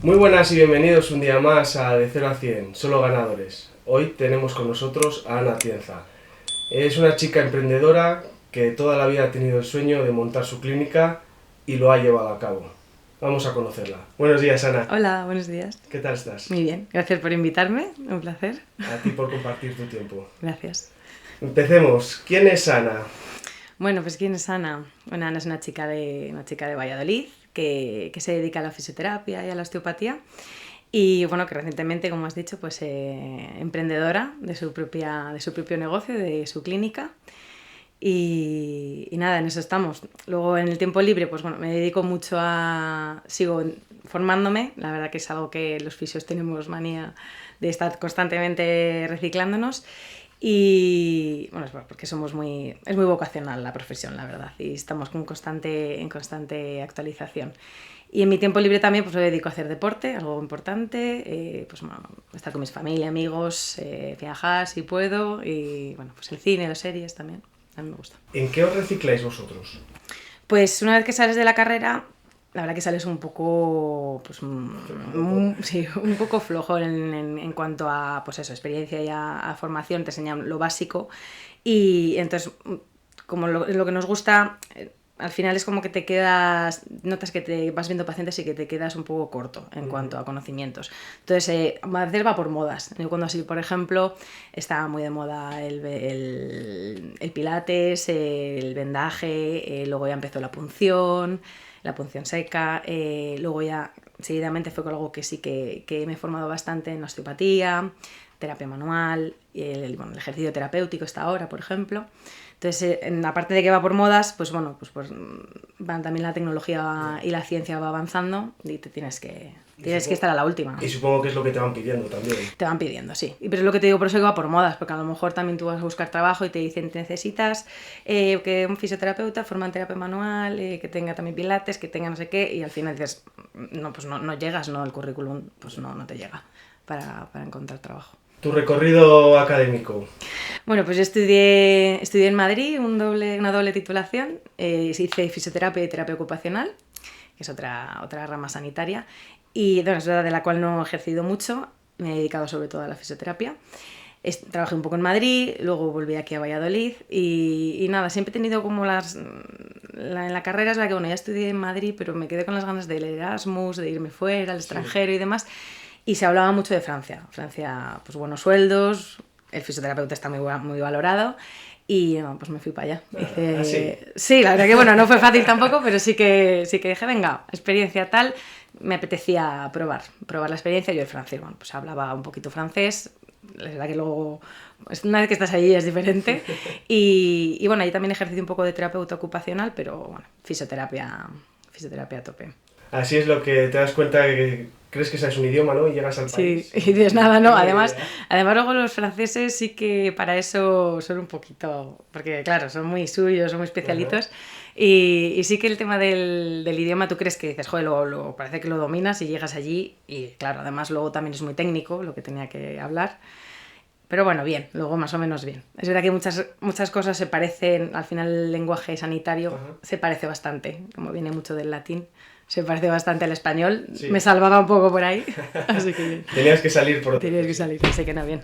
Muy buenas y bienvenidos un día más a De 0 a 100, solo ganadores. Hoy tenemos con nosotros a Ana Atienza. Es una chica emprendedora que toda la vida ha tenido el sueño de montar su clínica y lo ha llevado a cabo. Vamos a conocerla. Buenos días, Ana. Hola, buenos días. ¿Qué tal estás? Muy bien, gracias por invitarme, un placer. A ti por compartir tu tiempo. Gracias. Empecemos. ¿Quién es Ana? Bueno, pues ¿quién es Ana? Bueno, Ana es una chica de Valladolid que se dedica a la fisioterapia y a la osteopatía. Y bueno, que recientemente, como has dicho, pues emprendedora de su propio negocio, de su clínica. Y nada, en eso estamos. Luego en el tiempo libre, pues bueno, me dedico mucho sigo formándome. La verdad que es algo que los fisios tenemos manía de estar constantemente reciclándonos. Y bueno, es porque es muy vocacional la profesión, la verdad. Y estamos en constante actualización. Y en mi tiempo libre también pues me dedico a hacer deporte, algo importante, pues bueno, estar con mis familia, amigos, viajar si puedo, y bueno, pues el cine, las series también, a mí me gusta. ¿En qué os recicláis vosotros? Pues una vez que sales de la carrera, la verdad que sales un poco, pues sí, un poco flojo en cuanto a, pues eso, experiencia y a formación, te enseñan lo básico, y entonces, como lo que nos gusta... Al final es como que te quedas, notas que te vas viendo pacientes y que te quedas un poco corto en cuanto a conocimientos. Entonces, a veces va por modas. Yo cuando así, por ejemplo, estaba muy de moda el pilates, el vendaje, luego ya empezó la punción seca, luego ya seguidamente fue con algo que sí que me he formado bastante en osteopatía, terapia manual, el ejercicio terapéutico está ahora, por ejemplo. Entonces, aparte de que va por modas, pues bueno, pues también la tecnología y la ciencia va avanzando y tienes que estar a la última. Y supongo que es lo que te van pidiendo también. Te van pidiendo, sí. Pero es lo que te digo, por eso que va por modas, porque a lo mejor también tú vas a buscar trabajo y te dicen necesitas que un fisioterapeuta forma en terapia manual, que tenga también pilates, que tenga no sé qué, y al final dices, no, pues no llegas, no, el currículum pues no te llega para encontrar trabajo. ¿Tu recorrido académico? Bueno, pues yo estudié en Madrid una doble titulación. Hice fisioterapia y terapia ocupacional, que es otra rama sanitaria, y bueno, es verdad de la cual no he ejercido mucho. Me he dedicado sobre todo a la fisioterapia. Trabajé un poco en Madrid, luego volví aquí a Valladolid y nada, siempre he tenido como en la carrera es la que bueno, ya estudié en Madrid, pero me quedé con las ganas del Erasmus, de irme fuera, al extranjero y demás. Y se hablaba mucho de Francia. Francia, pues buenos sueldos, el fisioterapeuta está muy valorado y no, pues me fui para allá. ¿Sí? Sí, la verdad que bueno, no fue fácil tampoco, pero sí que dije, venga, experiencia tal, me apetecía probar la experiencia. Yo el francés, bueno, pues hablaba un poquito francés, la verdad que luego, una vez que estás allí es diferente. Y bueno, ahí también ejercí un poco de terapeuta ocupacional, pero bueno, fisioterapia a tope. Así es lo que te das cuenta que crees que sabes un idioma, ¿no? Y llegas al país. Sí, y dices nada, no. Además luego los franceses sí que para eso son un poquito, porque claro, son muy suyos, son muy especialitos. Y sí que el tema del idioma, tú crees que dices, joder, parece que lo dominas y llegas allí y claro, además luego también es muy técnico lo que tenía que hablar. Pero bueno, bien, luego más o menos bien. Es verdad que muchas cosas se parecen, al final el lenguaje sanitario se parece bastante, como viene mucho del latín. Se parece bastante al español, sí. Me salvaba un poco por ahí, así que... Tenías que salir por otro. Tenías que salir, así que no, bien.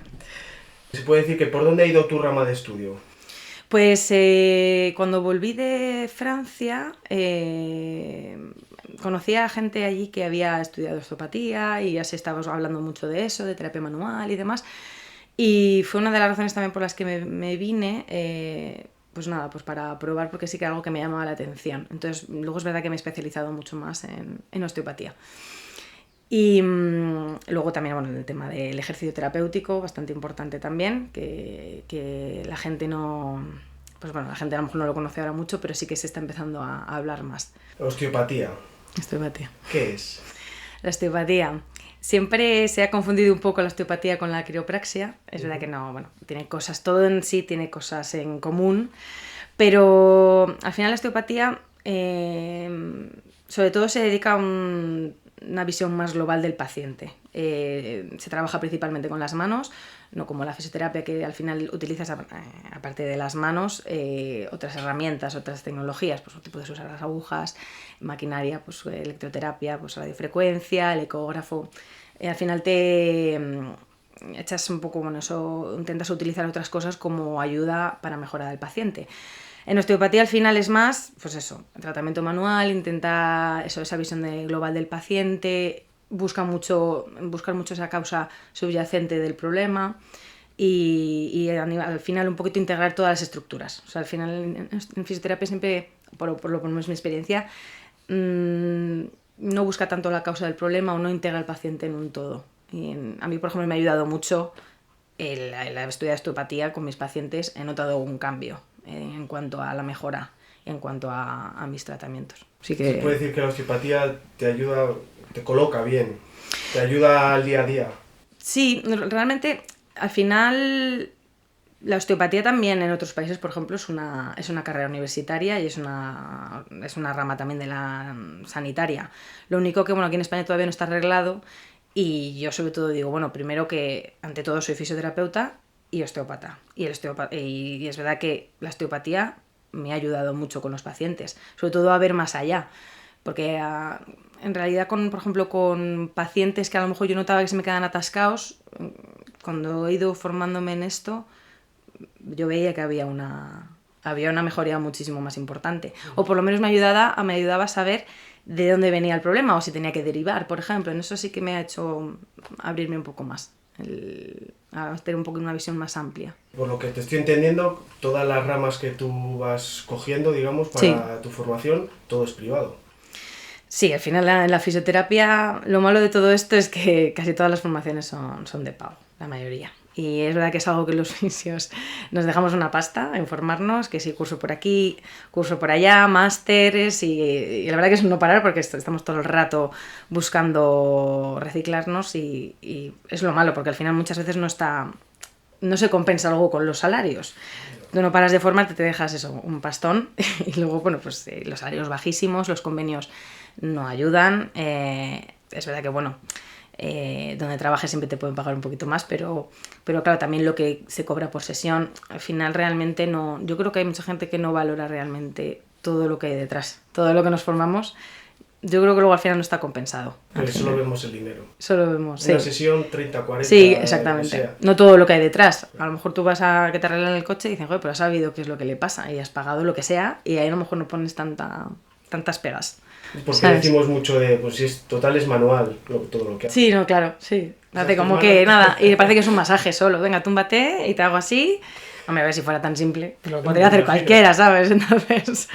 ¿Se puede decir que por dónde ha ido tu rama de estudio? Pues cuando volví de Francia, conocí a gente allí que había estudiado osteopatía y ya se estaba hablando mucho de eso, de terapia manual y demás. Y fue una de las razones también por las que me vine... pues nada, pues para probar porque sí que era algo que me llamaba la atención. Entonces, luego es verdad que me he especializado mucho más en osteopatía. Y luego también, bueno, el tema del ejercicio terapéutico, bastante importante también, que la gente no... Pues bueno, la gente a lo mejor no lo conoce ahora mucho, pero sí que se está empezando a hablar más. Osteopatía. Osteopatía. ¿Qué es? La osteopatía. Siempre se ha confundido un poco la osteopatía con la quiropraxia. Es verdad que no, bueno, tiene cosas, todo en sí tiene cosas en común, pero al final la osteopatía sobre todo se dedica a un una visión más global del paciente. Se trabaja principalmente con las manos, no como la fisioterapia, que al final utilizas, aparte de las manos, otras herramientas, otras tecnologías. Pues tú puedes usar las agujas, maquinaria, pues electroterapia, pues radiofrecuencia, el ecógrafo. Al final te echas un poco, bueno, eso, intentas utilizar otras cosas como ayuda para mejorar al paciente. En osteopatía al final es más, pues eso, tratamiento manual, intenta esa visión global del paciente, buscar mucho esa causa subyacente del problema y al final un poquito integrar todas las estructuras. O sea, al final en fisioterapia siempre, por lo menos mi experiencia, no busca tanto la causa del problema o no integra al paciente en un todo. Y a mí, por ejemplo, me ha ayudado mucho el estudiar osteopatía con mis pacientes. He notado un cambio en cuanto a la mejora, en cuanto a mis tratamientos. Así que... ¿Se puede decir que la osteopatía te ayuda, te coloca bien, te ayuda al día a día? Sí, realmente al final la osteopatía también en otros países, por ejemplo, es una carrera universitaria y es una rama también de la sanitaria. Lo único que, bueno, aquí en España todavía no está arreglado y yo sobre todo digo, bueno, primero que ante todo soy fisioterapeuta y osteópata. Y es verdad que la osteopatía me ha ayudado mucho con los pacientes, sobre todo a ver más allá, porque en realidad, por ejemplo, con pacientes que a lo mejor yo notaba que se me quedan atascados, cuando he ido formándome en esto, yo veía que había una mejoría muchísimo más importante. O por lo menos me ayudaba a saber de dónde venía el problema o si tenía que derivar, por ejemplo. En eso sí que me ha hecho abrirme un poco más, a tener un poco una visión más amplia. Por lo que te estoy entendiendo, todas las ramas que tú vas cogiendo, digamos, para tu formación, todo es privado. Sí, al final en la fisioterapia, lo malo de todo esto es que casi todas las formaciones son de pago, la mayoría. Y es verdad que es algo que los fisios nos dejamos una pasta a informarnos, que sí, curso por aquí, curso por allá, másteres, y la verdad que es un no parar porque estamos todo el rato buscando reciclarnos y es lo malo, porque al final muchas veces no se compensa algo con los salarios. Tú no paras de formarte, te dejas eso, un pastón, y luego, bueno, pues los salarios bajísimos, los convenios no ayudan. Es verdad que, bueno, donde trabajes siempre te pueden pagar un poquito más, pero claro, también lo que se cobra por sesión, al final realmente no. Yo creo que hay mucha gente que no valora realmente todo lo que hay detrás, todo lo que nos formamos. Yo creo que luego al final no está compensado. Pero solo vemos el dinero. Solo vemos, Una sesión, 30, 40... Sí, exactamente. No todo lo que hay detrás. A lo mejor tú vas a que te arreglen el coche y dicen, joder, pero has sabido qué es lo que le pasa y has pagado lo que sea y ahí a lo mejor no pones tantas pegas. Porque decimos mucho de, pues si es total es manual todo lo que hace. Sí, no, claro, sí. Hace como que nada, y parece que es un masaje solo. Venga, túmbate y te hago así. Hombre, a ver si fuera tan simple. Pues lo podría hacer cualquiera, ¿sabes? Entonces,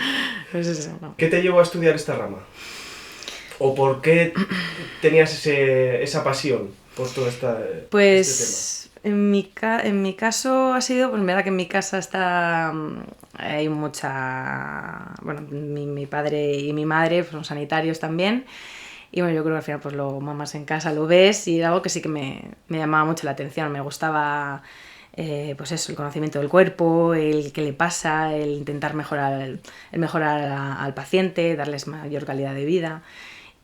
pues eso, no. ¿Qué te llevó a estudiar esta rama? ¿O por qué tenías esa pasión por todo este tema? Pues en mi caso ha sido, pues verdad que en mi casa hay mucha, bueno, mi padre y mi madre son sanitarios también, y bueno, yo creo que al final pues lo mamas en casa, lo ves, y era algo que sí que me llamaba mucho la atención, me gustaba pues eso, el conocimiento del cuerpo, el qué le pasa, el intentar mejorar al paciente, darles mayor calidad de vida.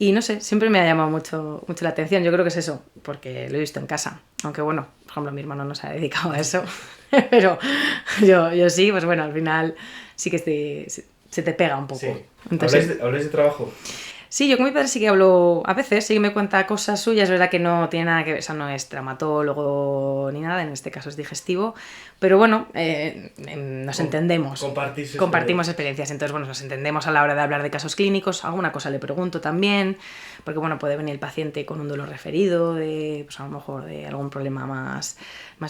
Y no sé, siempre me ha llamado mucho la atención. Yo creo que es eso, porque lo he visto en casa. Aunque bueno, por ejemplo, mi hermano no se ha dedicado a eso. Pero yo sí, pues bueno, al final sí que se te pega un poco. Sí. Entonces, ¿Habláis de trabajo? Sí, yo con mi padre sí que hablo a veces, sí que me cuenta cosas suyas, es verdad que no tiene nada que ver, o sea, no es traumatólogo ni nada, en este caso es digestivo, pero bueno, nos entendemos. Compartimos experiencias, entonces bueno, nos entendemos a la hora de hablar de casos clínicos, alguna cosa le pregunto también, porque bueno, puede venir el paciente con un dolor referido, pues a lo mejor de algún problema más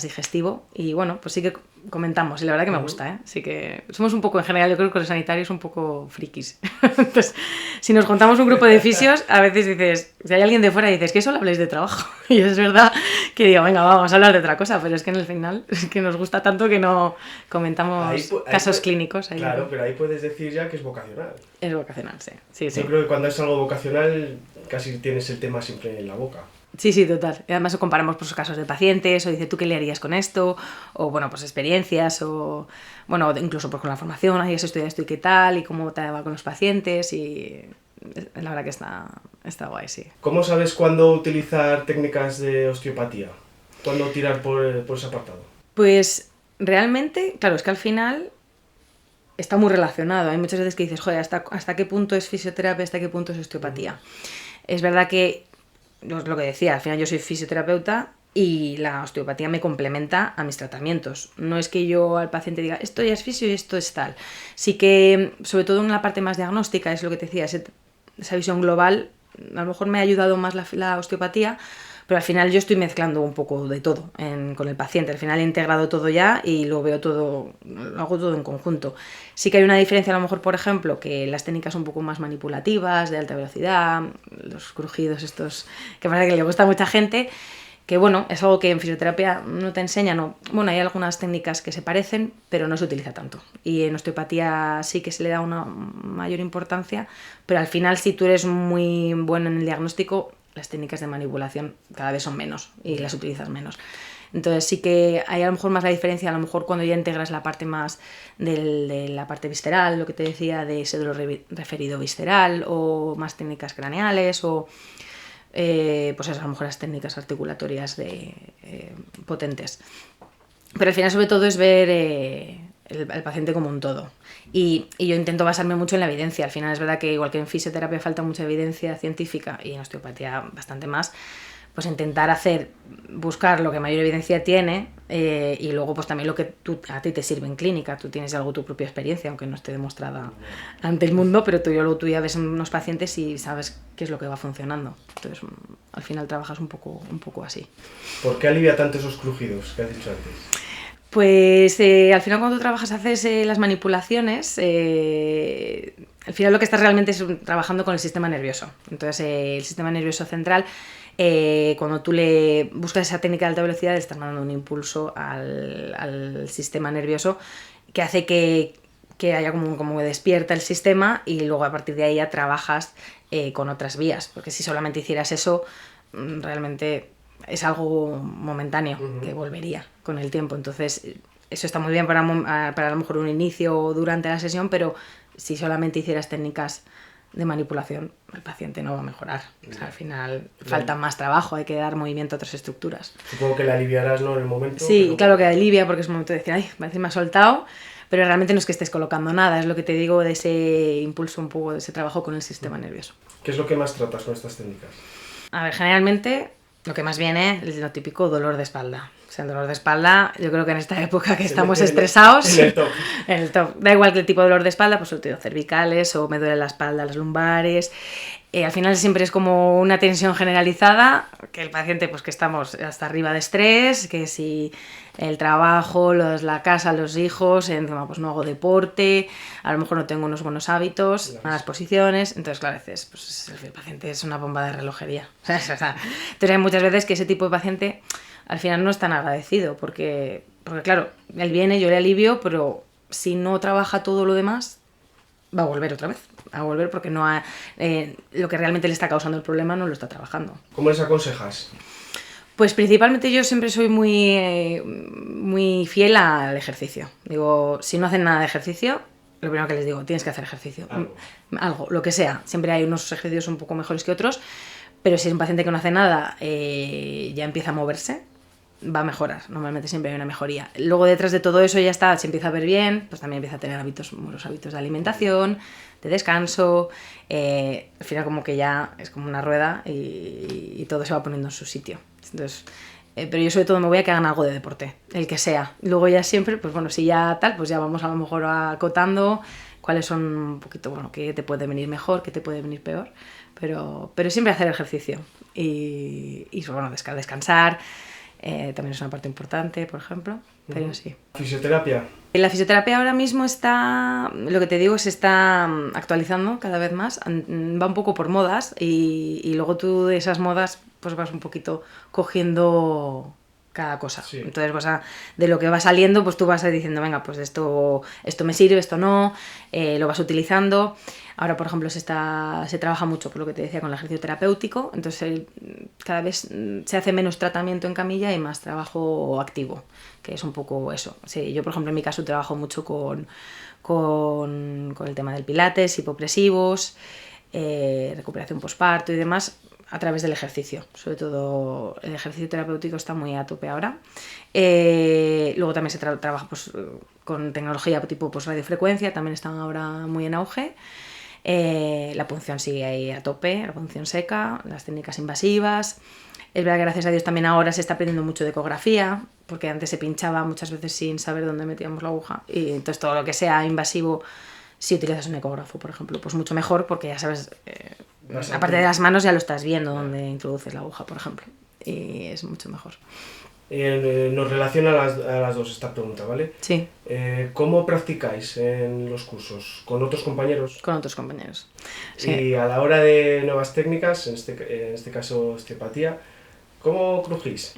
digestivo, y bueno, pues sí que comentamos, y la verdad que me gusta, ¿eh? Sí que somos un poco, en general, yo creo que los sanitarios un poco frikis. Entonces, si nos juntamos un grupo de fisios, a veces dices, si hay alguien de fuera, dices que solo habléis de trabajo. Y es verdad que digo, venga, vamos a hablar de otra cosa, pero es que en el final es que nos gusta tanto que no comentamos casos clínicos. Ahí, claro, pero ahí puedes decir ya que es vocacional. Es vocacional, sí. Yo creo que cuando es algo vocacional, casi tienes el tema siempre en la boca. Sí, total. Y además comparamos pues, casos de pacientes, o dice, ¿tú qué le harías con esto? O bueno, pues experiencias, o bueno, incluso pues, con la formación, ¿has estudiado esto y qué tal? Y cómo te va con los pacientes, y la verdad que está está guay, sí. ¿Cómo sabes cuándo utilizar técnicas de osteopatía? ¿Cuándo tirar por ese apartado? Pues realmente, claro, es que al final está muy relacionado. Hay muchas veces que dices, joder, ¿hasta qué punto es fisioterapia, hasta qué punto es osteopatía? Es verdad que, lo que decía, al final yo soy fisioterapeuta y la osteopatía me complementa a mis tratamientos. No es que yo al paciente diga, esto ya es fisio y esto es tal. Sí que, sobre todo en la parte más diagnóstica, es lo que te decía, esa visión global, a lo mejor me ha ayudado más la osteopatía, pero al final yo estoy mezclando un poco de todo con el paciente. Al final he integrado todo ya y lo veo todo, lo hago todo en conjunto. Sí que hay una diferencia a lo mejor, por ejemplo, que las técnicas un poco más manipulativas, de alta velocidad, los crujidos estos que parece que le gusta a mucha gente, que bueno, es algo que en fisioterapia no te enseñan, no. Bueno, hay algunas técnicas que se parecen, pero no se utiliza tanto. Y en osteopatía sí que se le da una mayor importancia, pero al final si tú eres muy bueno en el diagnóstico, las técnicas de manipulación cada vez son menos y las utilizas menos. Entonces sí que hay a lo mejor más la diferencia, a lo mejor cuando ya integras la parte más de la parte visceral, lo que te decía de ese dolor referido visceral, o más técnicas craneales, o pues eso, a lo mejor las técnicas articulatorias potentes. Pero al final sobre todo es ver el paciente como un todo. Y yo intento basarme mucho en la evidencia. Al final es verdad que igual que en fisioterapia falta mucha evidencia científica y en osteopatía bastante más, pues intentar buscar lo que mayor evidencia tiene y luego pues también lo que a ti te sirve en clínica. Tú tienes algo tu propia experiencia, aunque no esté demostrada ante el mundo, pero tú ya ves unos pacientes y sabes qué es lo que va funcionando. Entonces al final trabajas un poco así. ¿Por qué alivia tanto esos crujidos que has dicho antes? Pues al final cuando trabajas, haces las manipulaciones, al final lo que estás realmente es trabajando con el sistema nervioso. Entonces el sistema nervioso central, cuando tú le buscas esa técnica de alta velocidad, le estás mandando un impulso al sistema nervioso que hace que haya como que despierta el sistema y luego a partir de ahí ya trabajas con otras vías. Porque si solamente hicieras eso, realmente es algo momentáneo que volvería con el tiempo. Entonces eso está muy bien para a lo mejor un inicio o durante la sesión, pero si solamente hicieras técnicas de manipulación, el paciente no va a mejorar. O sea, al final falta más trabajo, hay que dar movimiento a otras estructuras. Supongo que la aliviarás, ¿no?, en el momento. Sí, pero claro que alivia porque es un momento de decir, ay, parece que me ha soltado, pero realmente no es que estés colocando nada, es lo que te digo de ese impulso un poco, de ese trabajo con el sistema nervioso. ¿Qué es lo que más tratas con estas técnicas? A ver, generalmente lo que más viene es lo típico dolor de espalda. O sea, el dolor de espalda, yo creo que en esta época que estamos estresados, en el top. Da igual que el tipo de dolor de espalda, pues sobre todo cervicales o me duele la espalda, las lumbares. Al final siempre es como una tensión generalizada, que el paciente, pues que estamos hasta arriba de estrés, que si el trabajo, la casa, los hijos, encima pues no hago deporte, a lo mejor no tengo unos buenos hábitos, malas posiciones, entonces claro, a veces pues, el paciente es una bomba de relojería. Entonces hay muchas veces que ese tipo de paciente al final no es tan agradecido, porque claro, él viene, yo le alivio, pero si no trabaja todo lo demás, va a volver otra vez. A volver porque no lo que realmente le está causando el problema no lo está trabajando. ¿Cómo les aconsejas? Pues principalmente yo siempre soy muy fiel al ejercicio. Digo, si no hacen nada de ejercicio, lo primero que les digo, tienes que hacer ejercicio. Algo, lo que sea. Siempre hay unos ejercicios un poco mejores que otros, pero si es un paciente que no hace nada, ya empieza a moverse, va a mejorar. Normalmente siempre hay una mejoría. Luego detrás de todo eso ya está, se empieza a ver bien, pues también empieza a tener buenos hábitos de alimentación, de descanso. Al final como que ya es como una rueda y todo se va poniendo en su sitio. Entonces, pero yo sobre todo me voy a que hagan algo de deporte, el que sea. Luego ya siempre, pues bueno, si ya tal, pues ya vamos a lo mejor acotando cuáles son un poquito, bueno, qué te puede venir mejor, qué te puede venir peor. Pero siempre hacer ejercicio y bueno, descansar. También es una parte importante, por ejemplo, pero sí. ¿Fisioterapia? La fisioterapia ahora mismo está, lo que te digo, se está actualizando cada vez más, va un poco por modas y luego tú de esas modas pues vas un poquito cogiendo cada cosa. Sí. Entonces de lo que va saliendo pues tú vas diciendo, venga, pues esto me sirve, esto no, lo vas utilizando. Ahora, por ejemplo, se trabaja mucho, por lo que te decía, con el ejercicio terapéutico, entonces cada vez se hace menos tratamiento en camilla y más trabajo activo, que es un poco eso. Sí, yo, por ejemplo, en mi caso trabajo mucho con el tema del pilates, hipopresivos, recuperación posparto y demás, a través del ejercicio. Sobre todo el ejercicio terapéutico está muy a tope ahora. Luego también se trabaja pues, con tecnología tipo pues, radiofrecuencia, también están ahora muy en auge. La punción sigue ahí a tope, la punción seca, las técnicas invasivas. Es verdad que gracias a Dios también ahora se está aprendiendo mucho de ecografía, porque antes se pinchaba muchas veces sin saber dónde metíamos la aguja, y entonces todo lo que sea invasivo, si utilizas un ecógrafo, por ejemplo, pues mucho mejor, porque ya sabes, aparte de las manos ya lo estás viendo dónde introduces la aguja, por ejemplo, y es mucho mejor. Nos relaciona a las dos esta pregunta, ¿vale? Sí. ¿Cómo practicáis en los cursos? ¿Con otros compañeros? Con otros compañeros. Sí. Y a la hora de nuevas técnicas, en este caso osteopatía, ¿cómo crujís?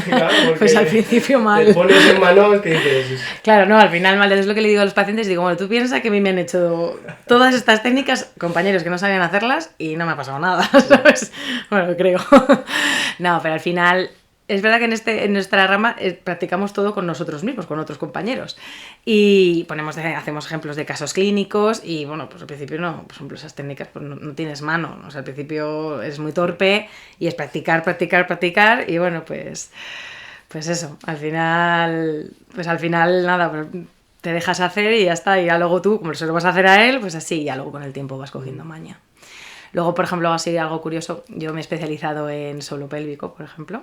Claro, pues al principio mal. Te pones en mano que dices... Claro, no, al final mal. Es lo que le digo a los pacientes. Digo, bueno, tú piensas que a mí me han hecho todas estas técnicas compañeros que no sabían hacerlas y no me ha pasado nada, ¿sabes? Bueno, creo. No, pero al final... Es verdad que en nuestra rama practicamos todo con nosotros mismos, con otros compañeros. Y hacemos ejemplos de casos clínicos y, bueno, pues al principio no, por ejemplo, esas técnicas pues no tienes mano. O sea, al principio es muy torpe y es practicar y, bueno, pues eso. Al final nada, pues te dejas hacer y ya está. Y ya luego tú, como se lo vas a hacer a él, pues así, ya luego con el tiempo vas cogiendo maña. Luego, por ejemplo, así algo curioso, yo me he especializado en suelo pélvico, por ejemplo,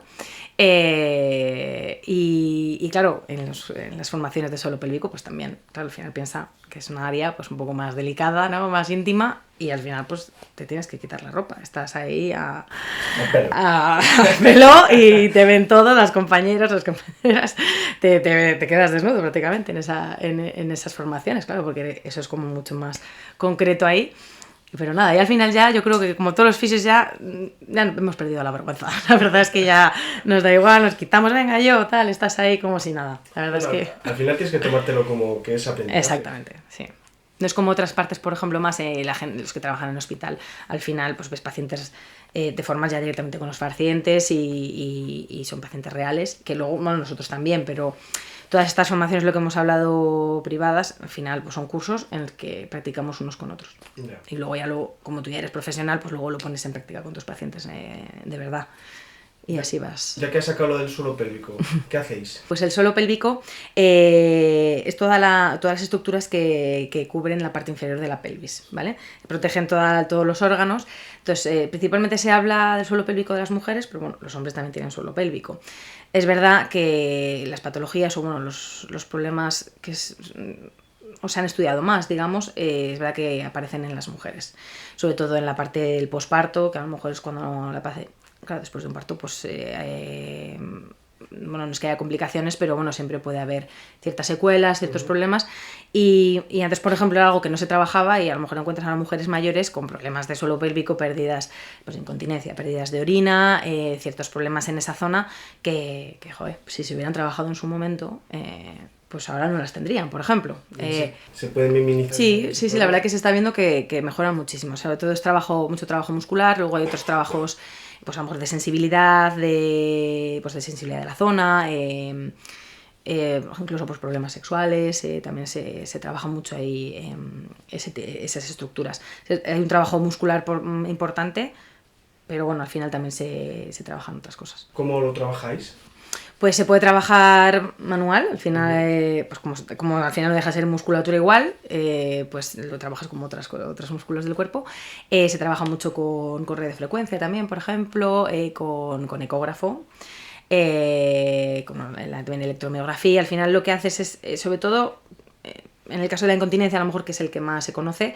y claro, en las formaciones de suelo pélvico, pues también, claro, al final piensa que es una área pues un poco más delicada, ¿no? Más íntima, y al final pues te tienes que quitar la ropa, estás ahí a pelo y te ven todos, las compañeras, las compañeras, te quedas desnudo prácticamente en esas formaciones, claro, porque eso es como mucho más concreto ahí. Pero nada, y al final ya yo creo que como todos los fisios ya hemos perdido la vergüenza. La verdad es que ya nos da igual, nos quitamos, venga yo, tal, estás ahí como si nada. La verdad es que... Al final tienes que tomártelo como que es aprendizaje. Exactamente, sí. No es como otras partes, por ejemplo, más los que trabajan en el hospital. Al final, pues ves pacientes, te formas ya directamente con los pacientes y son pacientes reales, que luego, bueno, nosotros también, pero... Todas estas formaciones, lo que hemos hablado privadas, al final pues son cursos en los que practicamos unos con otros. Yeah. Y luego ya como tú ya eres profesional, pues luego lo pones en práctica con tus pacientes de verdad. Y así vas. Ya que has sacado lo del suelo pélvico, ¿qué hacéis? Pues el suelo pélvico es todas las estructuras que cubren la parte inferior de la pelvis, ¿vale? Protegen todos los órganos. Entonces, principalmente se habla del suelo pélvico de las mujeres, pero bueno, los hombres también tienen suelo pélvico. Es verdad que las patologías o bueno, los problemas que se han estudiado más, digamos, es verdad que aparecen en las mujeres, sobre todo en la parte del posparto, que a lo mejor es cuando la paciente, claro, después de un parto, pues bueno, no es que haya complicaciones, pero bueno, siempre puede haber ciertas secuelas, ciertos problemas. Y antes, por ejemplo, era algo que no se trabajaba y a lo mejor encuentras a las mujeres mayores con problemas de suelo pélvico, pérdidas, pues incontinencia, pérdidas de orina, ciertos problemas en esa zona que joder, si se hubieran trabajado en su momento, pues ahora no las tendrían, por ejemplo. ¿Se pueden minimizar? Sí, la verdad que se está viendo que mejoran muchísimo. Sobre todo es mucho trabajo muscular, luego hay otros trabajos pues a lo mejor de sensibilidad, de sensibilidad de la zona, incluso pues problemas sexuales, también se trabaja mucho ahí esas estructuras. Hay un trabajo muscular importante, pero bueno, al final también se trabajan otras cosas. ¿Cómo lo trabajáis? Pues se puede trabajar manual, al final, pues como al final no deja de ser musculatura igual, pues lo trabajas como otros músculos del cuerpo. Se trabaja mucho con radiofrecuencia también, por ejemplo, con ecógrafo, también electromiografía. Al final lo que haces es, sobre todo, en el caso de la incontinencia, a lo mejor que es el que más se conoce,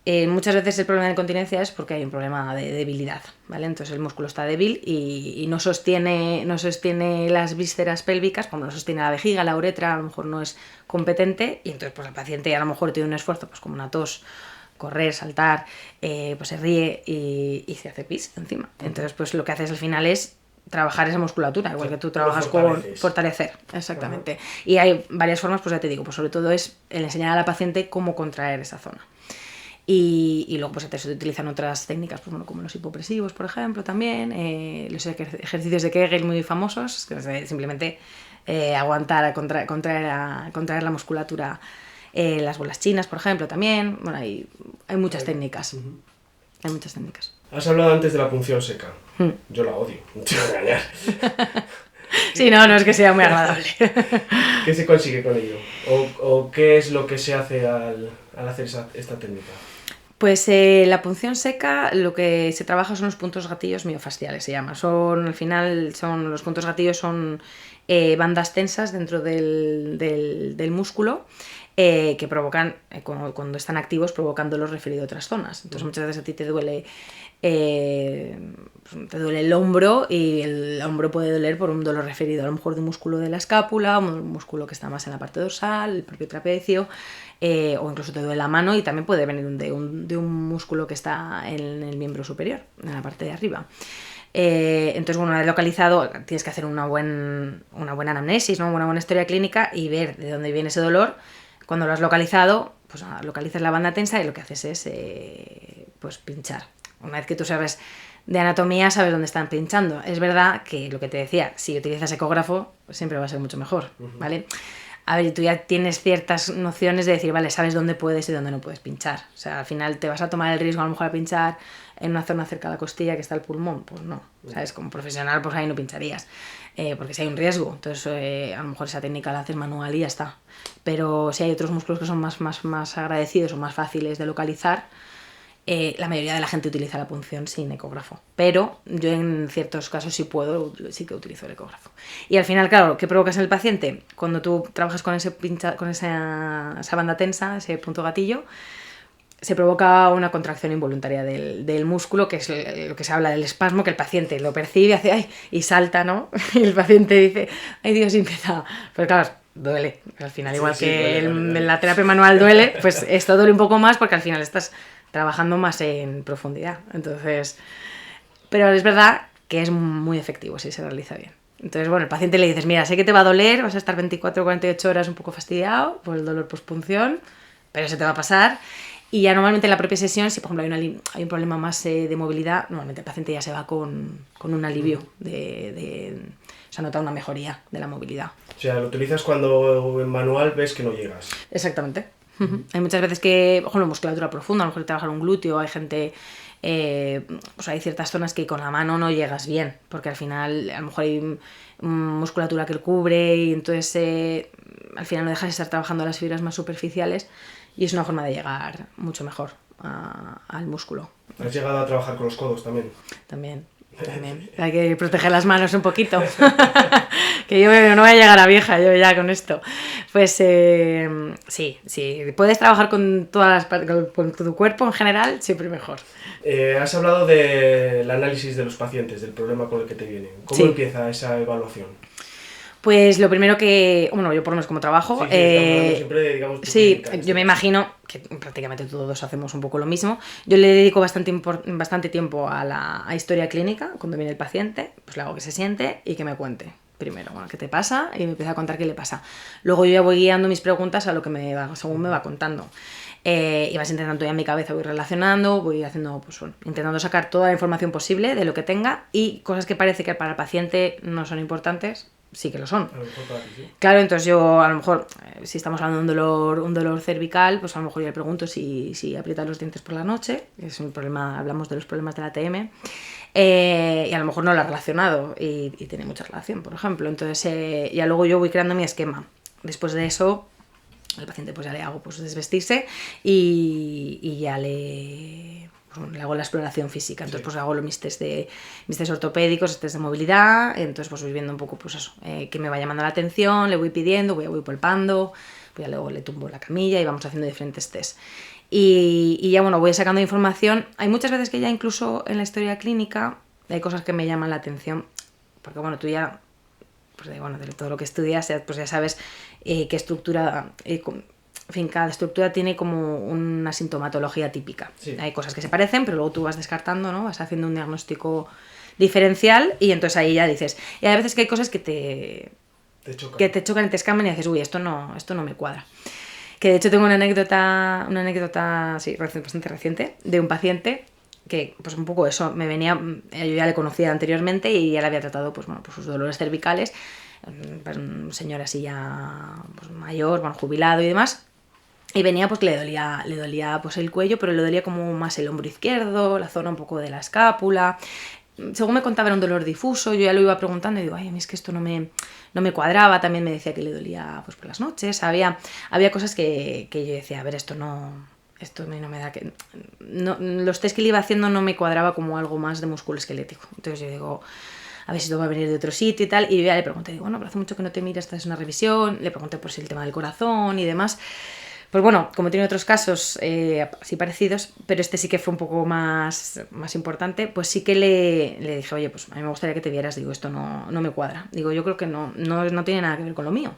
muchas veces el problema de incontinencia es porque hay un problema de debilidad, ¿vale? Entonces el músculo está débil y no sostiene las vísceras pélvicas, como lo sostiene la vejiga, la uretra, a lo mejor no es competente y entonces pues el paciente a lo mejor tiene un esfuerzo, pues como una tos, correr, saltar, pues se ríe y se hace pis encima. Entonces pues lo que haces al final es trabajar esa musculatura, igual que tú trabajas con fortalecer, exactamente. Y hay varias formas, pues ya te digo, pues sobre todo es el enseñar a la paciente cómo contraer esa zona. Y luego pues se utilizan otras técnicas, pues, bueno, como los hipopresivos, por ejemplo, también, los ejercicios de Kegel muy famosos, que es simplemente aguantar, contraer la musculatura, las bolas chinas, por ejemplo, también. Bueno, hay muchas técnicas. Hay muchas técnicas. Has hablado antes de la punción seca. Mm. Yo la odio, no te voy a engañar. Sí, no es que sea muy agradable. ¿Qué se consigue con ello? ¿O qué es lo que se hace al hacer esta técnica? Pues la punción seca, lo que se trabaja son los puntos gatillos miofasciales, se llama. Al final, los puntos gatillos son bandas tensas dentro del músculo que provocan, cuando están activos, provocan dolor referido a otras zonas. Entonces muchas veces a ti te duele el hombro, y el hombro puede doler por un dolor referido a lo mejor de un músculo de la escápula, un músculo que está más en la parte dorsal, el propio trapecio, o incluso te duele la mano, y también puede venir de un músculo que está en el miembro superior, en la parte de arriba. Entonces, bueno, una vez localizado, tienes que hacer una buena anamnesis, ¿no? Una buena historia clínica y ver de dónde viene ese dolor. Cuando lo has localizado, pues localizas la banda tensa y lo que haces es pues pinchar. Una vez que tú sabes de anatomía, sabes dónde están pinchando. Es verdad que lo que te decía, si utilizas ecógrafo, siempre va a ser mucho mejor, ¿vale? A ver, tú ya tienes ciertas nociones de decir, vale, sabes dónde puedes y dónde no puedes pinchar. O sea, al final te vas a tomar el riesgo a lo mejor a pinchar en una zona cerca de la costilla que está el pulmón. Pues no, ¿sabes? Como profesional, pues ahí no pincharías, porque si hay un riesgo. Entonces, a lo mejor esa técnica la haces manual y ya está. Pero si hay otros músculos que son más agradecidos o más fáciles de localizar, la mayoría de la gente utiliza la punción sin ecógrafo, pero yo en ciertos casos sí que utilizo el ecógrafo. Y al final, claro, ¿qué provocas en el paciente? Cuando tú trabajas con esa banda tensa, ese punto gatillo, se provoca una contracción involuntaria del músculo, que es lo que se habla del espasmo, que el paciente lo percibe, hace ¡ay! Y salta, ¿no? Y el paciente dice, ¡ay Dios! Y empieza. Pero claro, duele. Al final, igual que en la terapia manual duele, pues esto duele un poco más porque al final estás trabajando más en profundidad. Entonces, pero es verdad que es muy efectivo si se realiza bien. Entonces, bueno, el paciente le dices, mira, sé que te va a doler, vas a estar 24 o 48 horas un poco fastidiado por el dolor pospunción, pero se te va a pasar. Y ya normalmente en la propia sesión, si por ejemplo hay un problema más de movilidad, normalmente el paciente ya se va con un alivio, se nota una mejoría de la movilidad. O sea, lo utilizas cuando en manual ves que no llegas. Exactamente. Hay muchas veces que, por ejemplo, musculatura profunda, a lo mejor trabajar un glúteo, hay gente, pues hay ciertas zonas que con la mano no llegas bien, porque al final a lo mejor hay musculatura que lo cubre y entonces al final no dejas de estar trabajando las fibras más superficiales y es una forma de llegar mucho mejor al músculo. ¿Has llegado a trabajar con los codos también? También. Hay que proteger las manos un poquito. Que yo no voy a llegar a vieja yo ya con esto. Pues sí, puedes trabajar con todas con tu cuerpo en general, siempre mejor. Has hablado del análisis de los pacientes, del problema con el que te vienen. ¿Cómo empieza esa evaluación? Pues lo primero que, bueno, yo por lo menos como trabajo, siempre, digamos, yo me imagino que prácticamente todos hacemos un poco lo mismo. Yo le dedico bastante tiempo a la historia clínica, cuando viene el paciente, pues le hago que se siente y que me cuente. Primero, bueno, qué te pasa, y me empieza a contar qué le pasa. Luego yo ya voy guiando mis preguntas a lo que según me va contando. Y vas intentando ya en mi cabeza, voy relacionando, voy haciendo, pues bueno, intentando sacar toda la información posible de lo que tenga, y cosas que parece que para el paciente no son importantes, sí que lo son. A lo mejor para ti, sí. Claro, entonces yo a lo mejor, si estamos hablando de un dolor cervical, pues a lo mejor yo le pregunto si aprieta los dientes por la noche, que es un problema, hablamos de los problemas de la ATM, y a lo mejor no lo ha relacionado y tiene mucha relación, por ejemplo. Entonces ya luego yo voy creando mi esquema. Después de eso, al paciente pues ya le hago pues desvestirse y ya le hago la exploración física. Entonces pues hago mis test ortopédicos, test de movilidad. Entonces pues voy viendo un poco pues eso, que me va llamando la atención, le voy pidiendo, voy palpando, pues ya luego le tumbo la camilla y vamos haciendo diferentes test. Y ya bueno, voy sacando información. Hay muchas veces que ya incluso en la historia clínica hay cosas que me llaman la atención, porque bueno, tú ya pues de todo lo que estudias, pues ya sabes qué estructura, en fin, cada estructura tiene como una sintomatología típica. Sí. Hay cosas que se parecen, pero luego tú vas descartando, ¿no? Vas haciendo un diagnóstico diferencial y entonces ahí ya dices. Y hay veces que hay cosas que te chocan y te escaman y dices, uy, esto no me cuadra. Que de hecho tengo una anécdota sí, bastante reciente, de un paciente que pues un poco eso, yo ya le conocía anteriormente y ya le había tratado pues bueno, pues sus dolores cervicales, pues un señor así ya pues mayor, bueno, jubilado y demás, Y venía pues que le dolía pues el cuello, pero le dolía como más el hombro izquierdo, la zona un poco de la escápula. Según me contaba era un dolor difuso, yo ya lo iba preguntando y digo, ay, a mí es que esto no me cuadraba. También me decía que le dolía pues por las noches. Había cosas que yo decía, a ver, esto a mí no me da que... No, los test que le iba haciendo no me cuadraba como algo más de músculo esquelético. Entonces yo digo, a ver si esto va a venir de otro sitio y tal. Y ya le pregunté, digo, bueno, pero hace mucho que no te miras, esta es una revisión. Le pregunté por si el tema del corazón y demás. Pues bueno, como tiene otros casos así parecidos, pero este sí que fue un poco más importante, pues sí que le dije, oye, pues a mí me gustaría que te vieras, digo, esto no me cuadra. Digo, yo creo que no tiene nada que ver con lo mío.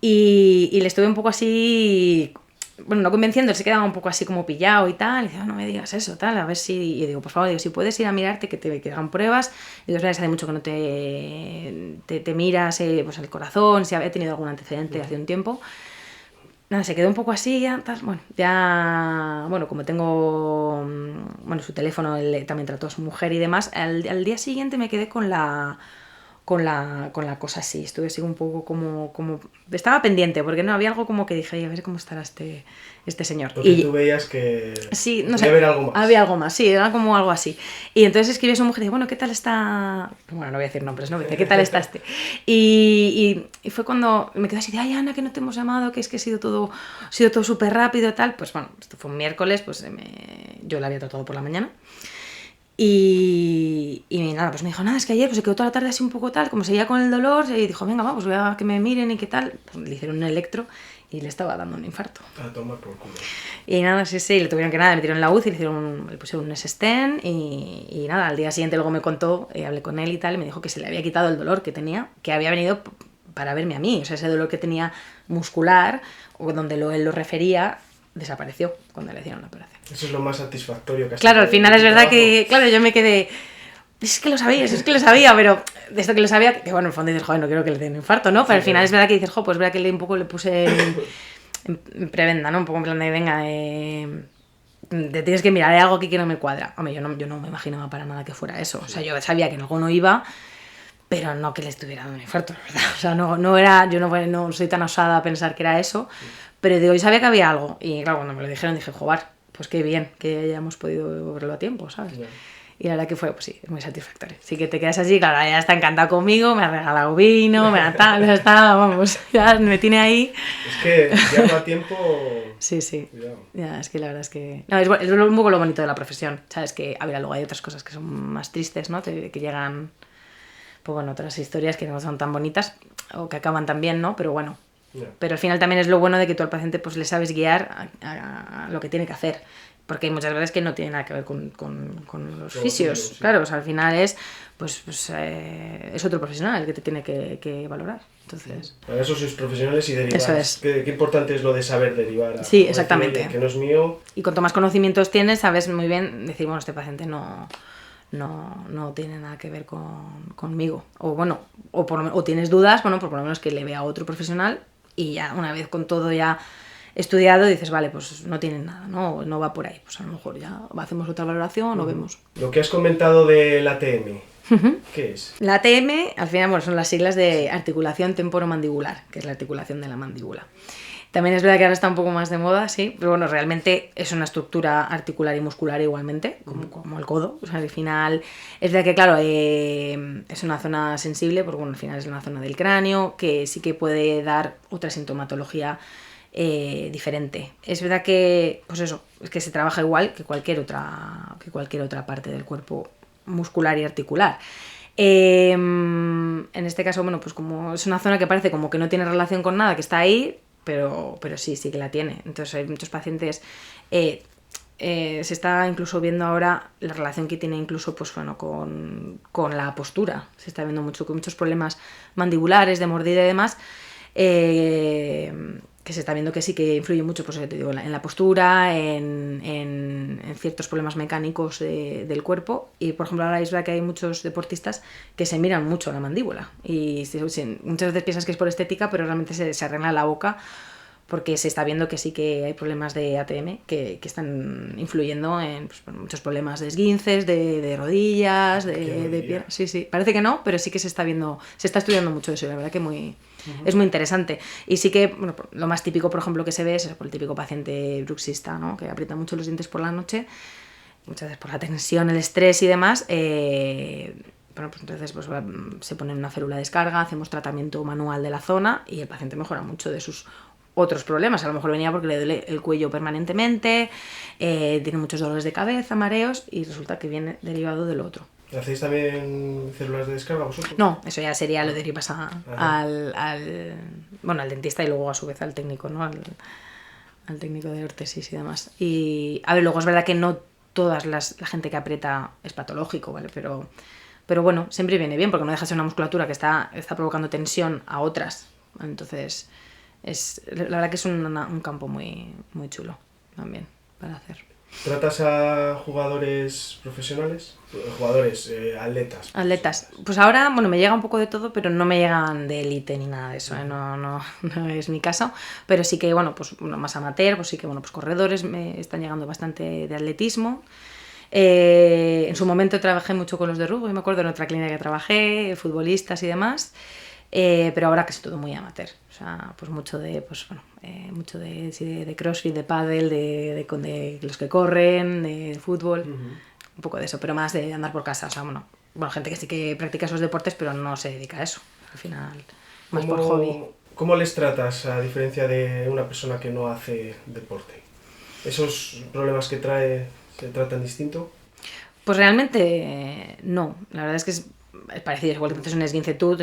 Y le estuve un poco así, bueno, no convenciendo, él se quedaba un poco así como pillado y tal, y dice, no me digas eso, tal, a ver si... Y digo, por favor, digo, si puedes ir a mirarte, que hagan pruebas. Digo, es verdad que hace mucho que no te miras pues el corazón, si había tenido algún antecedente hace un tiempo. Nada, se quedó un poco así, ya, bueno, como tengo, bueno, su teléfono, él también trató a su mujer y demás, al día siguiente me quedé con la cosa así, estuve así un poco como estaba pendiente, porque no, había algo como que dije, a ver cómo estará este señor. Porque tú veías que sí, no podía sé, haber algo más. Había algo más, sí, era como algo así. Y entonces escribí a su mujer y dije, bueno, ¿qué tal está? Bueno, no voy a decir nombres, ¿no? Me dice, ¿qué tal está este? Y fue cuando me quedé así de, ay, Ana, que no te hemos llamado, que es que ha sido todo súper rápido, tal. Pues bueno, esto fue un miércoles, pues yo la había tratado por la mañana. Y nada, pues me dijo, nada, es que ayer pues se quedó toda la tarde así un poco tal, como seguía con el dolor, y dijo, venga, vamos, voy a que me miren y qué tal. Pues le hicieron un electro y le estaba dando un infarto. A tomar por culo. Y nada, sí, le tuvieron que nada, me metieron en la UCI, le pusieron un stent y nada, al día siguiente luego me contó, hablé con él y tal, y me dijo que se le había quitado el dolor que tenía, que había venido para verme a mí, o sea, ese dolor que tenía muscular, o donde él lo refería, desapareció cuando le hicieron la operación. Eso es lo más satisfactorio que has Claro, al final es verdad trabajo. que, claro, yo me quedé, es que lo sabía, pero de esto que lo sabía, que bueno, en el fondo dices, joder, no quiero que le den un infarto, ¿no? Pero al final es verdad que dices, jo, pues verdad que un poco le puse en prebenda, ¿no? Un poco en plan de, venga, te tienes que mirar, hay algo aquí que no me cuadra. Hombre, yo no me imaginaba para nada que fuera eso. O sea, yo sabía que en algo no iba, pero no que le estuviera dando un infarto, la verdad. O sea, no era, yo no soy tan osada a pensar que era eso, pero digo, yo sabía que había algo. Y claro, cuando me lo dijeron dije, joder, pues qué bien que hayamos podido verlo a tiempo, ¿sabes? Yeah. Y la verdad que fue, pues sí, es muy satisfactorio. Sí que te quedas así, claro, ella está encantada conmigo, me ha regalado vino, me ha tal, ya está, vamos, ya me tiene ahí. Es que llevarlo a tiempo... Sí. Cuidado. Ya, es que la verdad es que... No, es un poco lo bonito de la profesión, ¿sabes? Que, a ver, luego hay otras cosas que son más tristes, ¿no? Que llegan, pues bueno, otras historias que no son tan bonitas o que acaban tan bien, ¿no? Pero bueno. Yeah. Pero al final también es lo bueno de que tú al paciente pues le sabes guiar a lo que tiene que hacer. Porque hay muchas veces que no tiene nada que ver con los fisios. Sí. Claro, o sea, al final es es otro profesional el que te tiene que valorar. Entonces... Para eso sois profesionales y derivar. Eso es. Qué importante es lo de saber derivar. Sí, exactamente. Decir, que no es mío. Y cuanto más conocimientos tienes, sabes muy bien decir, bueno, este paciente no tiene nada que ver conmigo. O bueno, o tienes dudas, bueno, por lo menos que le vea a otro profesional y ya una vez con todo ya estudiado dices, vale, pues no tienen nada, no va por ahí, pues a lo mejor ya hacemos otra valoración o vemos. Lo que has comentado de la ATM, ¿qué es? La ATM, al final, bueno, son las siglas de articulación temporomandibular, que es la articulación de la mandíbula. También es verdad que ahora está un poco más de moda, sí, pero bueno, realmente es una estructura articular y muscular igualmente, como el codo. O sea, al final, es verdad que, claro, es una zona sensible, porque bueno, al final es una zona del cráneo, que sí que puede dar otra sintomatología diferente. Es verdad que, pues eso, es que se trabaja igual que cualquier otra parte del cuerpo muscular y articular. En este caso, bueno, pues como es una zona que parece como que no tiene relación con nada, que está ahí, pero sí que la tiene. Entonces hay muchos pacientes, se está incluso viendo ahora la relación que tiene incluso pues bueno con la postura. Se está viendo con muchos problemas mandibulares, de mordida y demás, que se está viendo que sí que influye mucho, pues te digo, en la postura, en ciertos problemas mecánicos del cuerpo. Y por ejemplo ahora es verdad que hay muchos deportistas que se miran mucho la mandíbula y muchas veces piensas que es por estética, pero realmente se arregla la boca porque se está viendo que sí que hay problemas de ATM que están influyendo en pues, muchos problemas de esguinces, de rodillas, de piernas. Sí, parece que no, pero sí que se está estudiando mucho eso, y la verdad que muy es muy interesante. Y sí que, bueno, lo más típico, por ejemplo, que se ve es el típico paciente bruxista, ¿no? Que aprieta mucho los dientes por la noche, muchas veces por la tensión, el estrés y demás. Bueno, pues entonces pues, se pone una férula de descarga, hacemos tratamiento manual de la zona y el paciente mejora mucho de sus otros problemas. A lo mejor venía porque le duele el cuello permanentemente, tiene muchos dolores de cabeza, mareos, y resulta que viene derivado del otro. ¿Hacéis también células de descarga vosotros? No, eso ya sería, lo derivas al dentista y luego a su vez al técnico, ¿no? Al técnico de órtesis y demás. Y a ver, luego es verdad que no toda la gente que aprieta es patológico, ¿vale? Pero bueno, siempre viene bien porque no deja de ser una musculatura que está provocando tensión a otras. Entonces, la verdad que es un campo muy, muy chulo también para hacer. ¿Tratas a jugadores profesionales? Jugadores, atletas. Atletas. Pues ahora, bueno, me llega un poco de todo, pero no me llegan de élite ni nada de eso, ¿eh? No es mi caso. Pero sí que, bueno, pues más amateur, pues sí que, bueno, pues corredores me están llegando bastante de atletismo. En su momento trabajé mucho con los de rugby, me acuerdo en otra clínica que trabajé, futbolistas y demás. Pero ahora que es todo muy amateur, o sea, pues mucho de crossfit, de pádel, de los que corren, de fútbol, un poco de eso, pero más de andar por casa, o sea, bueno, gente que sí que practica esos deportes, pero no se dedica a eso, al final, más por hobby. ¿Cómo les tratas a diferencia de una persona que no hace deporte? ¿Esos problemas que trae se tratan distinto? Pues realmente no, la verdad es que es parecido, igual que haces un esguince tú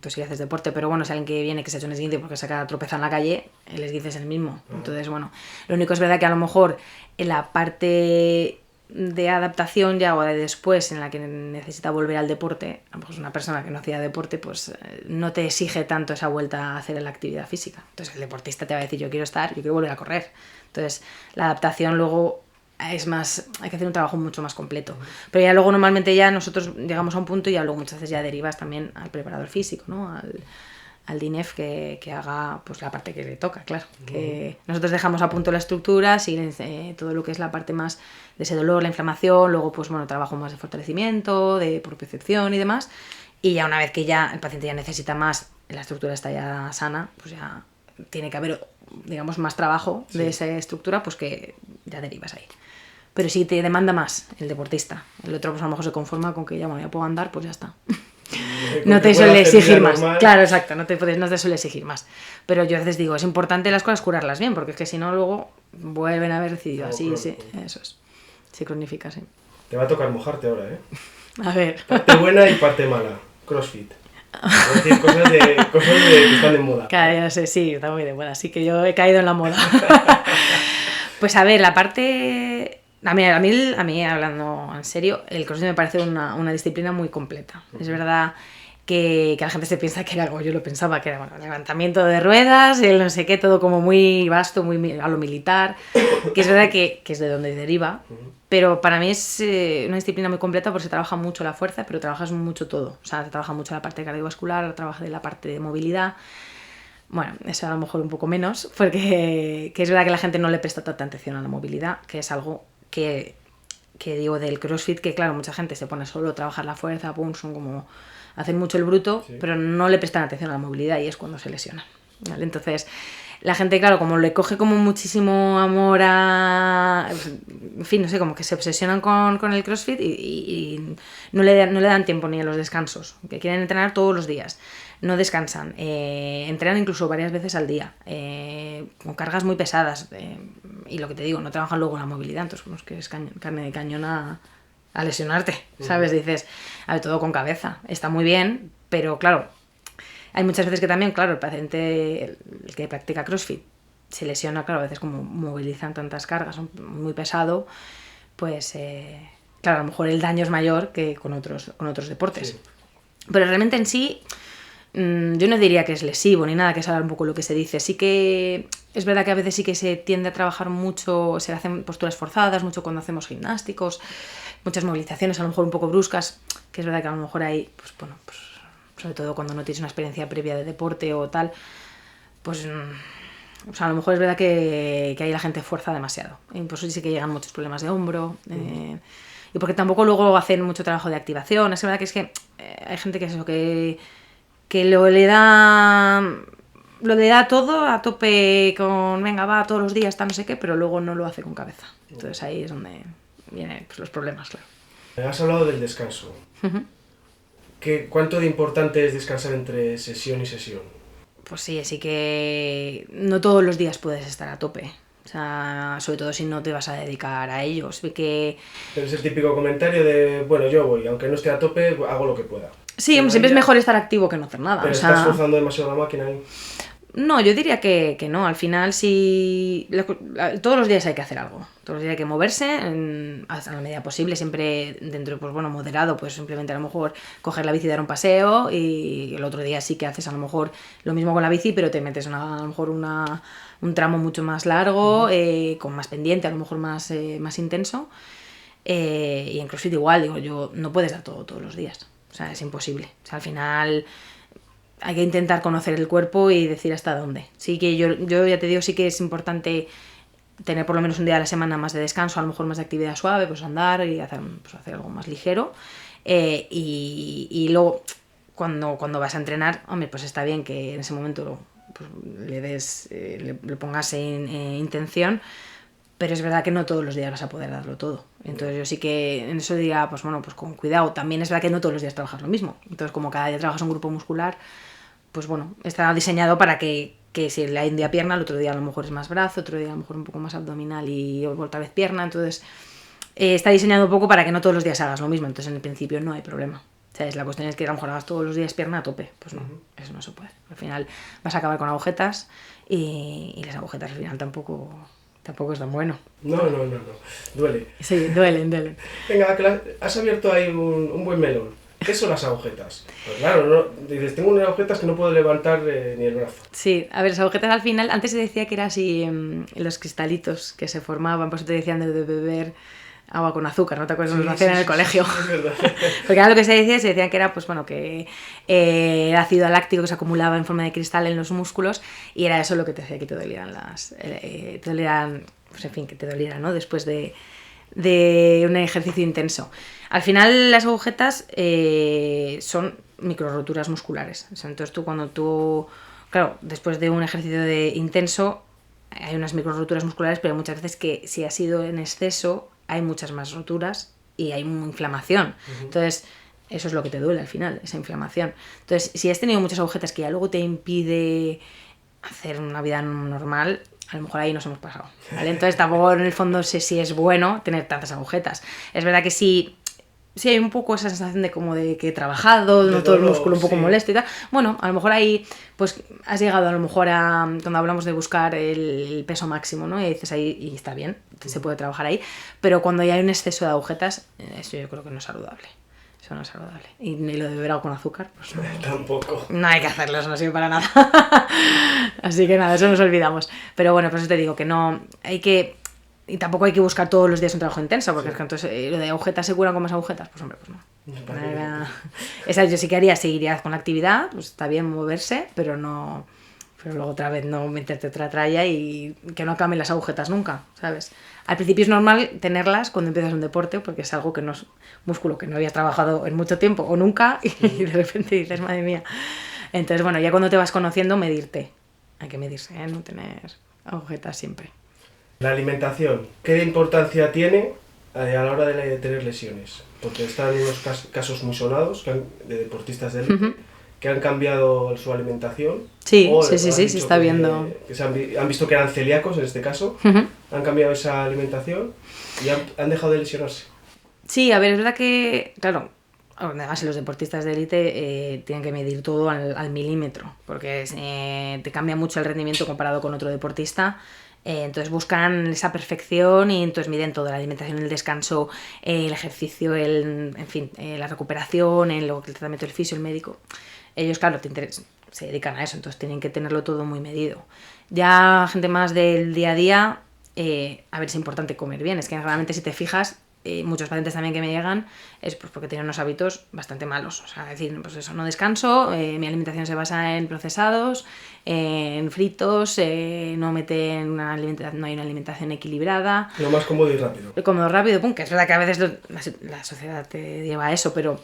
sí haces deporte, pero bueno, si alguien que viene que se ha hecho un esguince porque se ha tropezado en la calle, el esguince es el mismo. Entonces, bueno, lo único es verdad que a lo mejor en la parte de adaptación ya o de después en la que necesita volver al deporte, a lo mejor es una persona que no hacía deporte, pues no te exige tanto esa vuelta a hacer la actividad física. Entonces el deportista te va a decir yo quiero volver a correr. Entonces la adaptación luego es más, hay que hacer un trabajo mucho más completo. Pero ya luego normalmente ya nosotros llegamos a un punto y ya luego muchas veces ya derivas también al preparador físico, ¿no? Al DINEF que haga pues la parte que le toca, claro. Que nosotros dejamos a punto la estructura, siguen todo lo que es la parte más de ese dolor, la inflamación, luego pues bueno, trabajo más de fortalecimiento, de propiocepción y demás. Y ya una vez que ya el paciente ya necesita más, la estructura está ya sana, pues ya tiene que haber, digamos, más trabajo de esa estructura, pues que ya derivas ahí. Pero si te demanda más el deportista, el otro pues a lo mejor se conforma con que ya puedo andar, pues ya está. No te suele exigir más. Normal. Claro, exacto, no te suele exigir más. Pero yo a veces digo, es importante las cosas curarlas bien, porque es que si no luego vuelven a haber recidido así, claro. Sí, eso es. Se cronifica, sí. Te va a tocar mojarte ahora, ¿eh? A ver. Parte buena y parte mala. CrossFit. Es decir, cosas que están de moda. Claro, ya sé, sí, está muy de moda, así que yo he caído en la moda. Pues a ver, la parte... A mí, hablando en serio, el CrossFit me parece una disciplina muy completa. Es verdad que la gente se piensa que era algo, yo lo pensaba, que era levantamiento de ruedas, el no sé qué, todo como muy vasto, muy a lo militar, que es verdad que es de donde deriva, pero para mí es una disciplina muy completa porque se trabaja mucho la fuerza, pero trabajas mucho todo. O sea, se trabaja mucho la parte cardiovascular, trabaja de la parte de movilidad. Bueno, eso a lo mejor un poco menos, porque es verdad que la gente no le presta tanta atención a la movilidad, que es algo que digo del CrossFit, que claro, mucha gente se pone solo a trabajar la fuerza, son como hacen mucho el bruto, sí. Pero no le prestan atención a la movilidad y es cuando se lesionan, ¿vale? Entonces la gente, claro, como le coge como muchísimo amor en fin, no sé, como que se obsesionan con el CrossFit y no le dan tiempo ni a los descansos, que quieren entrenar todos los días. No descansan, entrenan incluso varias veces al día, con cargas muy pesadas, y lo que te digo, no trabajan luego la movilidad, entonces pues, que es carne de cañón a lesionarte, ¿sabes? Dices, a ver, todo con cabeza, está muy bien, pero claro, hay muchas veces que también, claro, el paciente, el que practica CrossFit, se lesiona, claro, a veces como movilizan tantas cargas, son muy pesado, pues, claro, a lo mejor el daño es mayor que con otros deportes. Sí. Pero realmente en sí... yo no diría que es lesivo ni nada, que es un poco lo que se dice. Sí que es verdad que a veces sí que se tiende a trabajar mucho, se hacen posturas forzadas, mucho cuando hacemos gimnásticos, muchas movilizaciones a lo mejor un poco bruscas, que es verdad que a lo mejor hay, pues bueno, pues sobre todo cuando no tienes una experiencia previa de deporte o tal, pues o sea, a lo mejor es verdad que ahí la gente fuerza demasiado. Y por eso sí que llegan muchos problemas de hombro, y porque tampoco luego hacen mucho trabajo de activación. Es verdad que hay gente que es eso, que que lo le da todo a tope con, venga, va todos los días, está no sé qué, pero luego no lo hace con cabeza. Entonces ahí es donde vienen pues, los problemas, claro. Has hablado del descanso. Uh-huh. ¿Cuánto de importante es descansar entre sesión y sesión? Pues sí, así que no todos los días puedes estar a tope. O sea, sobre todo si no te vas a dedicar a ellos. Que... Pero es el típico comentario de, bueno, yo voy, aunque no esté a tope, hago lo que pueda. Sí, siempre es mejor estar activo que no hacer nada. Pero estás forzando demasiado la máquina ahí. No, yo diría que no. Al final, sí. Todos los días hay que hacer algo. Todos los días hay que moverse hasta la medida posible, siempre dentro, pues bueno, moderado. Pues simplemente a lo mejor coger la bici y dar un paseo. Y el otro día sí que haces a lo mejor lo mismo con la bici, pero te metes a lo mejor un tramo mucho más largo, con más pendiente, a lo mejor más intenso. Y en CrossFit igual, digo yo, no puedes dar todo todos los días. O sea, es imposible. O sea, al final hay que intentar conocer el cuerpo y decir hasta dónde. Sí que yo ya te digo, sí que es importante tener por lo menos un día a la semana más de descanso, a lo mejor más de actividad suave, pues andar y hacer algo más ligero. Y luego, cuando vas a entrenar, hombre, pues está bien que en ese momento pues, le pongas intención, pero es verdad que no todos los días vas a poder darlo todo. Entonces yo sí que en eso diría, pues bueno, pues con cuidado. También es verdad que no todos los días trabajas lo mismo. Entonces como cada día trabajas un grupo muscular, pues bueno, está diseñado para que si hay un día pierna, el otro día a lo mejor es más brazo, otro día a lo mejor un poco más abdominal y otra vez pierna. Entonces está diseñado un poco para que no todos los días hagas lo mismo. Entonces en el principio no hay problema. ¿Sabes? La cuestión es que a lo mejor hagas todos los días pierna a tope. Pues no, eso no se puede. Al final vas a acabar con agujetas y las agujetas al final tampoco es tan bueno. No. Duele. Sí, duelen. Venga, has abierto ahí un buen melón. ¿Qué son las agujetas? Pues claro, dices, tengo unas agujetas que no puedo levantar ni el brazo. Sí, a ver, las agujetas al final, antes se decía que era así los cristalitos que se formaban, por eso te decían de beber agua con azúcar, ¿no te acuerdas? Nos lo hacían en el colegio. Sí, es verdad. Porque ahora lo que se decía que era, pues bueno, que el ácido láctico que se acumulaba en forma de cristal en los músculos y era eso lo que te hacía que te dolieran pues en fin, que te doliera, ¿no? Después de un ejercicio intenso. Al final las agujetas son microroturas musculares. O sea, entonces claro, después de un ejercicio intenso hay unas microroturas musculares, pero muchas veces que si ha sido en exceso hay muchas más roturas y hay inflamación. Entonces eso es lo que te duele al final, esa inflamación. Entonces si has tenido muchas agujetas que ya luego te impide hacer una vida normal, a lo mejor ahí nos hemos pasado, ¿vale? Entonces tampoco en el fondo sé si es bueno tener tantas agujetas. Es verdad que sí hay un poco esa sensación de como de que he trabajado, no todo el músculo un poco molesto y tal. Bueno, a lo mejor ahí pues has llegado a lo mejor a, cuando hablamos de buscar el peso máximo, ¿no? Y dices ahí, y está bien, se puede trabajar ahí, pero cuando ya hay un exceso de agujetas, eso yo creo que no es saludable. Eso no es saludable. Y ni lo de beber agua con azúcar, pues no. Tampoco. No hay que hacerlo, eso no sirve para nada. Así que nada, eso nos olvidamos. Pero bueno, por eso te digo que no hay que... Y tampoco hay que buscar todos los días un trabajo intenso, porque es que entonces lo de agujetas se curan con más agujetas, pues hombre, pues no. Esa yo sí que haría, seguiría con la actividad, pues está bien moverse, pero luego otra vez no meterte otra tralla y que no acaben las agujetas nunca, ¿sabes? Al principio es normal tenerlas cuando empiezas un deporte, porque es algo que no es músculo que no habías trabajado en mucho tiempo o nunca, y de repente dices, madre mía. Entonces, bueno, ya cuando te vas conociendo, medirte. Hay que medirse, ¿eh? No tener agujetas siempre. La alimentación, ¿qué importancia tiene a la hora de tener lesiones? Porque están unos casos muy sonados de deportistas de élite que han cambiado su alimentación. Sí, se está viendo. Que han visto que eran celíacos en este caso, han cambiado esa alimentación y han dejado de lesionarse. Sí, a ver, es verdad que, claro, además los deportistas de élite tienen que medir todo al milímetro, porque te cambia mucho el rendimiento comparado con otro deportista. Entonces buscan esa perfección y entonces miden todo, la alimentación, el descanso, el ejercicio, en fin, la recuperación, el tratamiento del fisio, el médico. Ellos, claro, se dedican a eso, entonces tienen que tenerlo todo muy medido. Ya gente más del día a día, a ver, es importante comer bien, es que realmente si te fijas, muchos pacientes también que me llegan es pues porque tienen unos hábitos bastante malos, o sea, decir, pues eso, no descanso, mi alimentación se basa en procesados, en fritos, no hay una alimentación equilibrada. Lo más cómodo y rápido. Cómodo, rápido, pum, que es verdad que a veces la sociedad te lleva a eso, pero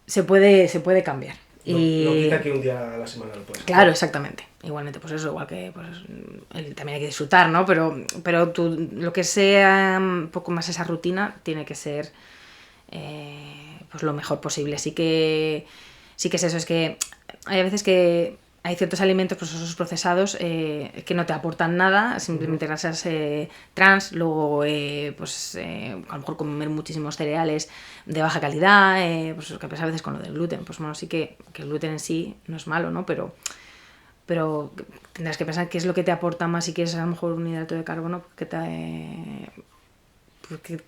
se puede cambiar. No, Y... no quita que un día a la semana lo puedes. Claro, exactamente. Igualmente, pues eso, igual que pues, también hay que disfrutar, ¿no? Pero tú, lo que sea un poco más esa rutina tiene que ser pues lo mejor posible. Sí que es eso, es que hay veces que hay ciertos alimentos procesados procesados que no te aportan nada, simplemente grasas trans, luego a lo mejor comer muchísimos cereales de baja calidad, pues que pasa a veces con lo del gluten, pues bueno, sí que el gluten en sí no es malo, ¿no? Pero tendrás que pensar qué es lo que te aporta más si quieres a lo mejor un hidrato de carbono que te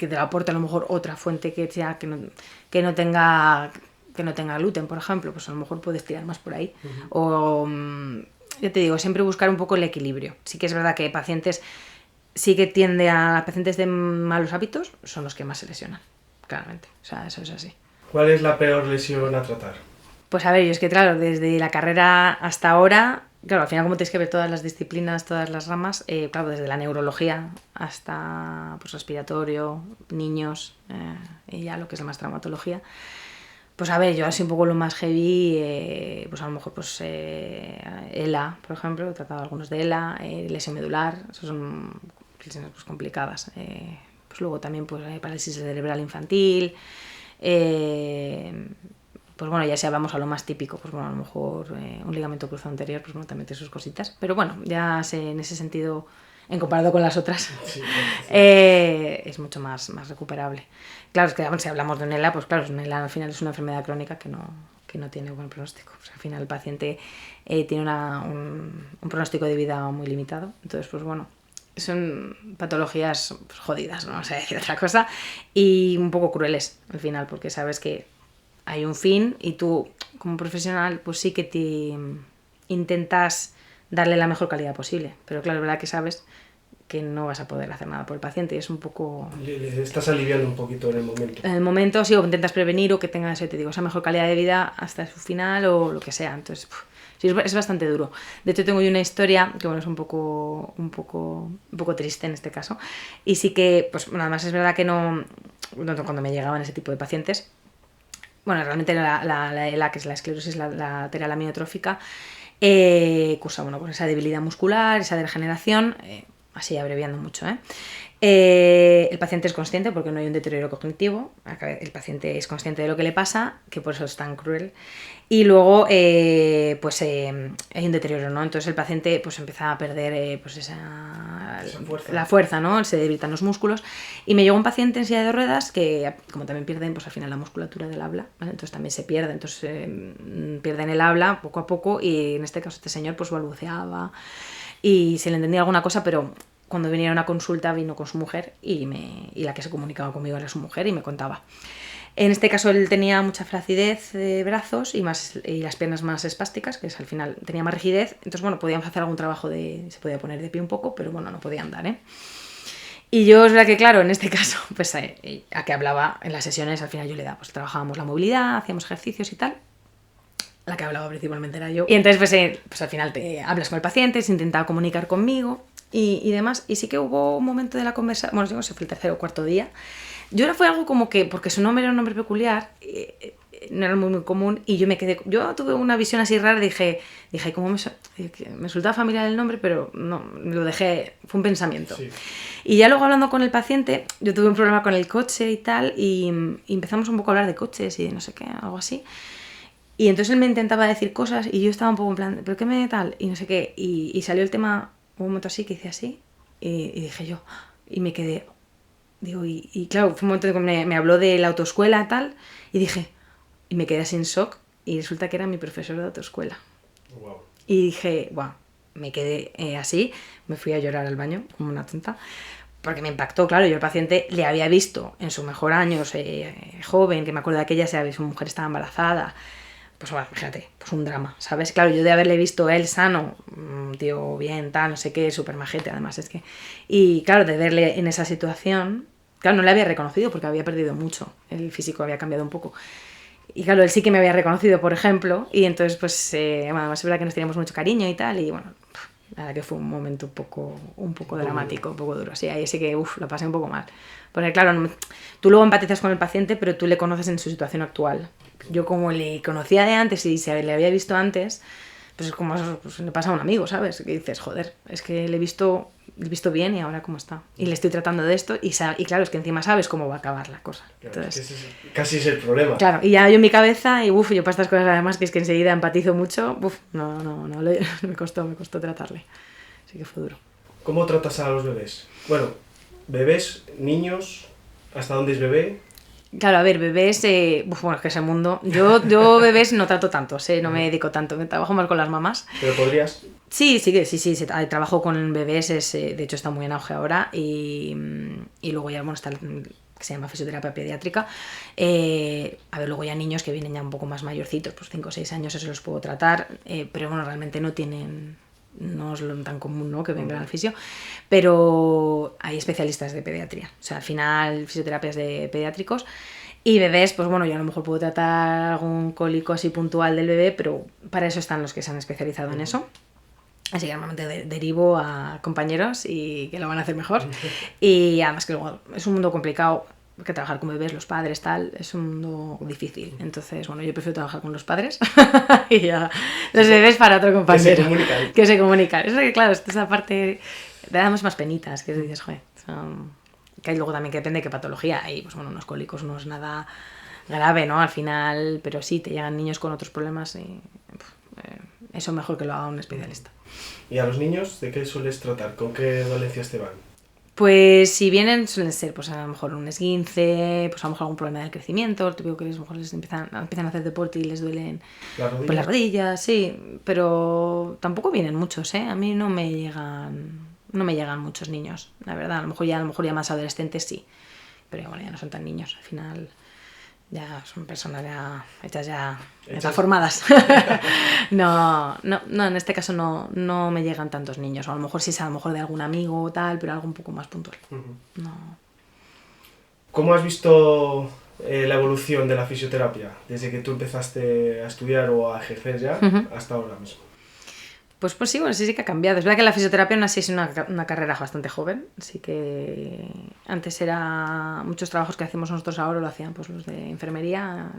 lo aporte a lo mejor otra fuente que no tenga gluten, por ejemplo, pues a lo mejor puedes tirar más por ahí. O, ya te digo, siempre buscar un poco el equilibrio. Sí que es verdad que pacientes pacientes de malos hábitos son los que más se lesionan, claramente. O sea, eso es así. ¿Cuál es la peor lesión a tratar? Pues a ver, yo es que claro, desde la carrera hasta ahora, claro, al final como tienes que ver todas las disciplinas, todas las ramas, claro, desde la neurología hasta pues respiratorio, niños, y ya lo que es la más traumatología. Pues a ver, yo así un poco lo más heavy, pues a lo mejor pues ELA, por ejemplo, he tratado algunos de ELA, lesión medular, eso son lesiones pues, complicadas. Pues luego también pues parálisis cerebral infantil, pues bueno, ya si hablamos a lo más típico, pues bueno, a lo mejor un ligamento cruzado anterior, pues bueno, también tiene sus cositas. Pero bueno, ya en ese sentido, en comparado con las otras, sí. Es mucho más recuperable. Claro, es que si hablamos de un ELA, pues claro, un ELA al final es una enfermedad crónica que no tiene buen pronóstico. O sea, al final el paciente tiene un pronóstico de vida muy limitado. Entonces, pues bueno, son patologías pues, jodidas, no sé decir otra cosa, y un poco crueles al final, porque sabes que hay un fin y tú como profesional pues sí que te intentas darle la mejor calidad posible, pero claro, es verdad que sabes que no vas a poder hacer nada por el paciente y es un poco... Le estás aliviando un poquito en el momento. En el momento sí, o intentas prevenir o que tenga eso, te digo, esa mejor calidad de vida hasta su final o lo que sea, entonces sí, es bastante duro. De hecho tengo una historia que bueno, es un poco triste en este caso y sí que, pues bueno, además es verdad que no cuando me llegaban ese tipo de pacientes. Bueno, realmente la ELA, que es la esclerosis lateral amiotrófica, cursa bueno, con esa debilidad muscular, esa degeneración, así abreviando mucho. El paciente es consciente porque no hay un deterioro cognitivo, el paciente es consciente de lo que le pasa, que por eso es tan cruel, y luego hay un deterioro, ¿no? Entonces el paciente pues empieza a perder la fuerza, ¿no? Se debilitan los músculos, y me llegó un paciente en silla de ruedas que como también pierden pues al final la musculatura del habla, ¿vale? Entonces también se pierde, entonces pierden el habla poco a poco, y en este caso este señor pues balbuceaba y se le entendía alguna cosa, pero cuando vinieron a consulta vino con su mujer y la que se comunicaba conmigo era su mujer y me contaba. En este caso él tenía mucha flacidez de brazos y las piernas más espásticas, que es al final tenía más rigidez, entonces bueno, podíamos hacer algún trabajo se podía poner de pie un poco, pero bueno, no podía andar, Y yo es verdad que claro, en este caso, pues a que hablaba en las sesiones, al final yo le daba, pues trabajábamos la movilidad, hacíamos ejercicios y tal. La que hablaba principalmente era yo. Y entonces pues al final te hablas con el paciente, se intentaba comunicar conmigo y demás. Y sí que hubo un momento de la conversación, bueno, no sé, fue el tercer o cuarto día. Yo ahora fue algo como que, porque su nombre era un nombre peculiar, no era muy común, y yo tuve una visión así rara, dije como me resultaba familiar el nombre, pero no, lo dejé, fue un pensamiento. Sí. Y ya luego hablando con el paciente, yo tuve un problema con el coche y tal, y empezamos un poco a hablar de coches y de no sé qué, algo así. Y entonces él me intentaba decir cosas y yo estaba un poco en plan, ¿pero qué me tal? Y no sé qué, y salió el tema un momento así, que hice así, y dije yo, y me quedé, digo, y claro, fue un momento que me habló de la autoescuela y tal, y dije, y me quedé así en shock, y resulta que era mi profesor de autoescuela. Wow. Y dije, wow, me quedé así, me fui a llorar al baño, como una tonta, porque me impactó, claro, yo al paciente le había visto en su mejor año, joven, que me acuerdo de aquella, su mujer estaba embarazada, pues bueno, fíjate, pues un drama, ¿sabes? Claro, yo de haberle visto a él sano, tío, bien, tal, no sé qué, súper majete, además es que... Y claro, de verle en esa situación, claro, no le había reconocido porque había perdido mucho, el físico había cambiado un poco. Y claro, él sí que me había reconocido, por ejemplo, y entonces pues, bueno, además es verdad que nos teníamos mucho cariño y tal, y bueno, La verdad que fue un momento un poco dramático, un poco duro. Sí, ahí sí que lo pasé un poco mal. Porque claro, tú luego empatizas con el paciente, pero tú le conoces en su situación actual. Yo como le conocía de antes y le había visto antes, pues es como pues, le pasa a un amigo, ¿sabes? Que dices, joder, es que le he visto bien y ahora cómo está. Y le estoy tratando de esto y claro, es que encima sabes cómo va a acabar la cosa. Claro, entonces, casi es el problema. Claro, y ya yo en mi cabeza, y yo para estas cosas además, que es que enseguida empatizo mucho, me costó tratarle. Así que fue duro. ¿Cómo tratas a los bebés? Bueno, bebés, niños, ¿hasta dónde es bebé? Claro, a ver, bebés, bueno, es que ese mundo. Yo bebés no trato tanto, no me dedico tanto, me trabajo más con las mamás. ¿Pero podrías? Sí, trabajo con bebés, de hecho está muy en auge ahora y luego ya, bueno, está el que se llama fisioterapia pediátrica. A ver, luego ya niños que vienen ya un poco más mayorcitos, pues 5 o 6 años, eso los puedo tratar, pero bueno, realmente no es lo tan común, ¿no?, que vengan al fisio, pero hay especialistas de pediatría, o sea, al final fisioterapias de pediátricos. Y bebés, pues bueno, yo a lo mejor puedo tratar algún cólico así puntual del bebé, pero para eso están los que se han especializado en eso. Así que normalmente derivo a compañeros y que lo van a hacer mejor. Y además que luego es un mundo complicado, porque trabajar con bebés, los padres, tal, es un mundo difícil. Entonces, bueno, yo prefiero trabajar con los padres y ya los bebés para otro compañero. Que se comunican. Eso que, claro, esa parte le damos más penitas, que dices, joder, que hay luego también que depende de qué patología hay. Pues bueno, unos cólicos no es nada grave, ¿no? Al final, pero sí, te llegan niños con otros problemas y eso mejor que lo haga un especialista. ¿Y a los niños de qué sueles tratar? ¿Con qué dolencias te van? Pues si vienen suelen ser pues a lo mejor un esguince, pues a lo mejor algún problema del crecimiento, te digo que a lo mejor les empiezan a hacer deporte y les duelen las rodillas, sí, pero tampoco vienen muchos, ¿eh? A mí no me llegan muchos niños, la verdad, a lo mejor ya más adolescentes sí, pero bueno, ya no son tan niños, al final ya son personas ya formadas. No, en este caso no me llegan tantos niños. O a lo mejor sí es a lo mejor de algún amigo o tal, pero algo un poco más puntual. No. ¿Cómo has visto la evolución de la fisioterapia desde que tú empezaste a estudiar o a ejercer ya hasta ahora mismo? Pues sí, bueno, sí que ha cambiado. Es verdad que la fisioterapia aún así es una carrera bastante joven. Así que antes era muchos trabajos que hacemos nosotros ahora lo hacían pues los de enfermería,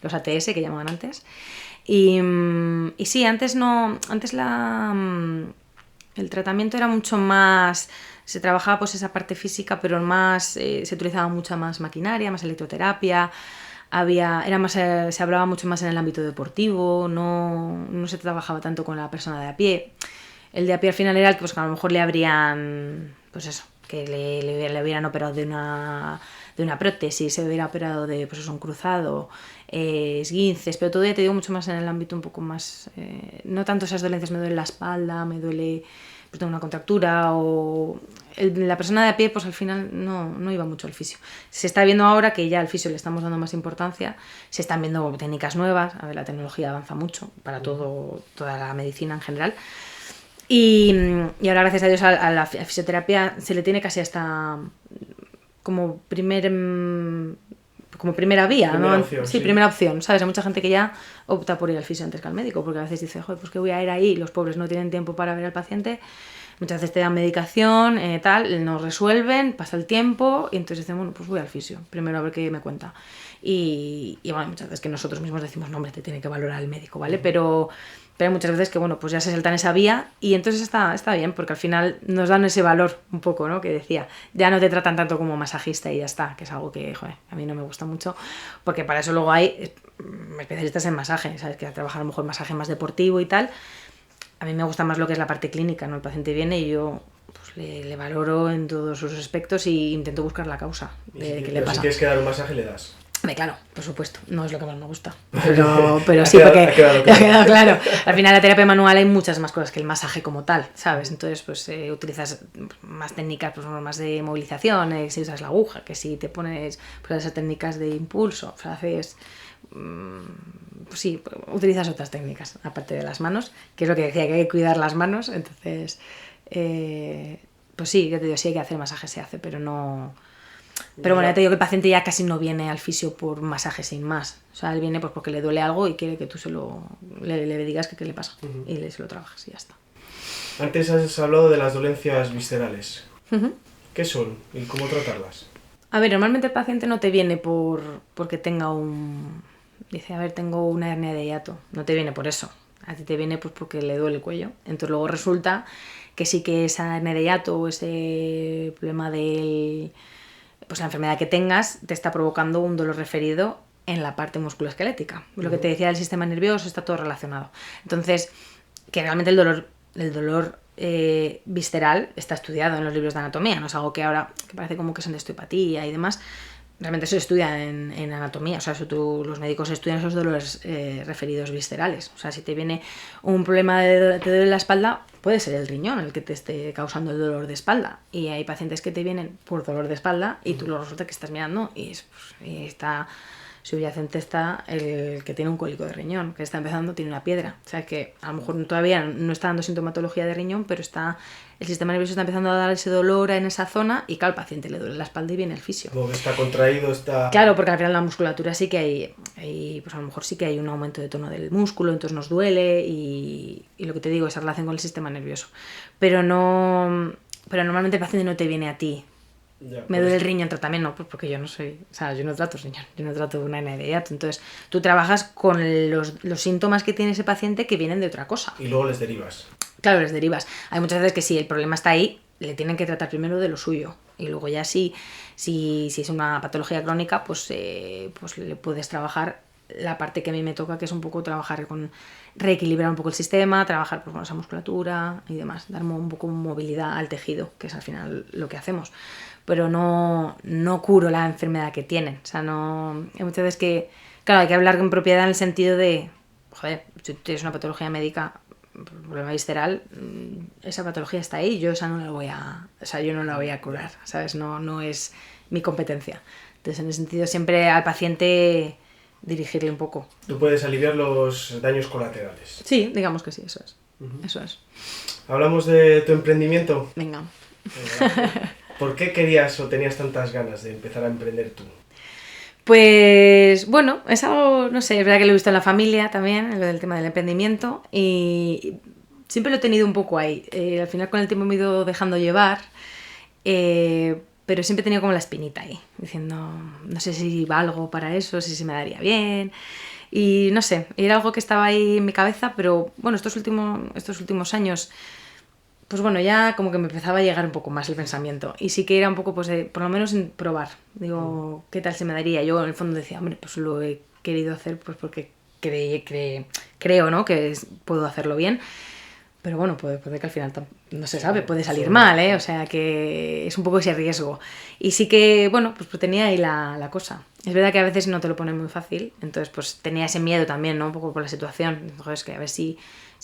los ATS que llamaban antes. Y sí, antes el tratamiento era mucho más, se trabajaba pues esa parte física, pero más se utilizaba mucha más maquinaria, más electroterapia. Se hablaba mucho más en el ámbito deportivo, no se trabajaba tanto con la persona de a pie. El de a pie al final era el que pues, a lo mejor le habrían, pues eso, que le hubieran operado de una prótesis, se hubiera operado de pues eso, un cruzado, esguinces, pero todavía te digo mucho más en el ámbito un poco más, no tanto esas dolencias, me duele la espalda, me duele pues tengo una contractura o la persona de a pie pues al final no iba mucho al fisio. Se está viendo ahora que ya al fisio le estamos dando más importancia, se están viendo técnicas nuevas, a ver, la tecnología avanza mucho para toda la medicina en general y ahora gracias a Dios a la fisioterapia se le tiene casi hasta como primera vía, ¿no? Opción, sí, primera opción, ¿sabes? Hay mucha gente que ya opta por ir al fisio antes que al médico, porque a veces dice, joder, pues que voy a ir ahí, los pobres no tienen tiempo para ver al paciente, muchas veces te dan medicación, tal, nos resuelven, pasa el tiempo, y entonces dicen, bueno, pues voy al fisio, primero a ver qué me cuenta. Y bueno, muchas veces que nosotros mismos decimos, no, hombre, te tiene que valorar el médico, ¿vale? Pero hay muchas veces que, bueno, pues ya se saltan esa vía y entonces está bien, porque al final nos dan ese valor un poco, ¿no? Que decía, ya no te tratan tanto como masajista y ya está, que es algo que, joder, a mí no me gusta mucho, porque para eso luego hay especialistas en masaje, ¿sabes? Que trabajar a lo mejor masaje más deportivo y tal. A mí me gusta más lo que es la parte clínica, ¿no? El paciente viene y yo pues, le valoro en todos sus aspectos y intento buscar la causa de qué le pasa. Si tienes que dar un masaje, le das. Claro, por supueto, no es lo que más me gusta, pero sí, porque ha quedado claro. Al final la terapia manual hay muchas más cosas que el masaje como tal, ¿sabes? Entonces pues utilizas más técnicas, pues más de movilización, si usas la aguja, que si te pones pues, esas técnicas de impulso, o sea, haces... pues sí, utilizas otras técnicas, aparte de las manos, que es lo que decía, que hay que cuidar las manos, entonces pues sí, yo te digo, sí hay que hacer masaje, se hace, pero no... Pero bueno, ya te digo que el paciente ya casi no viene al fisio por masaje sin más. O sea, él viene pues porque le duele algo y quiere que tú le digas qué le pasa. Y se lo trabajas y ya está. Antes has hablado de las dolencias viscerales. Ujú. ¿Qué son y cómo tratarlas? A ver, normalmente el paciente no te viene porque tenga un... Dice, a ver, tengo una hernia de hiato. No te viene por eso. A ti te viene pues porque le duele el cuello. Entonces luego resulta que sí que esa hernia de hiato o ese problema del... Pues la enfermedad que tengas te está provocando un dolor referido en la parte musculoesquelética. Lo que te decía del sistema nervioso está todo relacionado. Entonces, que realmente el dolor visceral está estudiado en los libros de anatomía, no es algo que ahora, que parece como que son de osteopatía y demás, realmente se estudia en anatomía, o sea, los médicos estudian esos dolores referidos viscerales, o sea, si te viene un problema te duele la espalda, puede ser el riñón el que te esté causando el dolor de espalda, y hay pacientes que te vienen por dolor de espalda y tú lo resulta que estás mirando y está... Subyacente está el que tiene un cólico de riñón, que está empezando, tiene una piedra. O sea que a lo mejor todavía no está dando sintomatología de riñón, pero el sistema nervioso está empezando a dar ese dolor en esa zona y claro, al paciente le duele la espalda y viene el fisio. Como que está contraído, está... Claro, porque al final la musculatura sí que hay pues a lo mejor sí que hay un aumento de tono del músculo, entonces nos duele y lo que te digo, esa relación con el sistema nervioso. Pero normalmente el paciente no te viene a ti. Ya, Me duele el riñón, también no, pues porque yo no soy, o sea, yo no trato riñón, yo no trato una hernia de hiato. Entonces, tú trabajas con los síntomas que tiene ese paciente que vienen de otra cosa. Y luego les derivas. Claro, les derivas. Hay muchas veces que si el problema está ahí, le tienen que tratar primero de lo suyo. Y luego ya si es una patología crónica, pues le puedes trabajar la parte que a mí me toca, que es un poco trabajar reequilibrar un poco el sistema, trabajar pues, con esa musculatura y demás, dar un poco movilidad al tejido, que es al final lo que hacemos. Pero no curo la enfermedad que tienen. O sea, no... Hay muchas veces que, claro, hay que hablar con propiedad en el sentido de, joder, si tienes una patología médica, un problema visceral, esa patología está ahí, yo esa no la voy a... O sea, yo no la voy a curar, ¿sabes? No es mi competencia. Entonces, en ese sentido, siempre al paciente dirigirle un poco. Tú puedes aliviar los daños colaterales. Sí, digamos que sí, eso es. Eso es. Hablamos de tu emprendimiento. Venga. ¿Por qué querías o tenías tantas ganas de empezar a emprender tú? Pues bueno, es algo, no sé, es verdad que lo he visto en la familia también, lo del tema del emprendimiento, y siempre lo he tenido un poco ahí. Al final con el tiempo me he ido dejando llevar, pero siempre he tenido como la espinita ahí, diciendo, no sé si valgo para eso, si se me daría bien. Y no sé, era algo que estaba ahí en mi cabeza, pero bueno, estos últimos años... Pues bueno, ya como que me empezaba a llegar un poco más el pensamiento. Y sí que era un poco, pues, por lo menos en probar. Digo, ¿qué tal se me daría? Yo en el fondo decía, hombre, pues lo he querido hacer pues porque creo, ¿no? Que puedo hacerlo bien. Pero bueno, puede que al final no se sabe, puede salir mal, ¿eh? O sea que es un poco ese riesgo. Y sí que, bueno, pues tenía ahí la cosa. Es verdad que a veces no te lo ponen muy fácil. Entonces, pues tenía ese miedo también, ¿no? Un poco por la situación. Entonces, que a ver si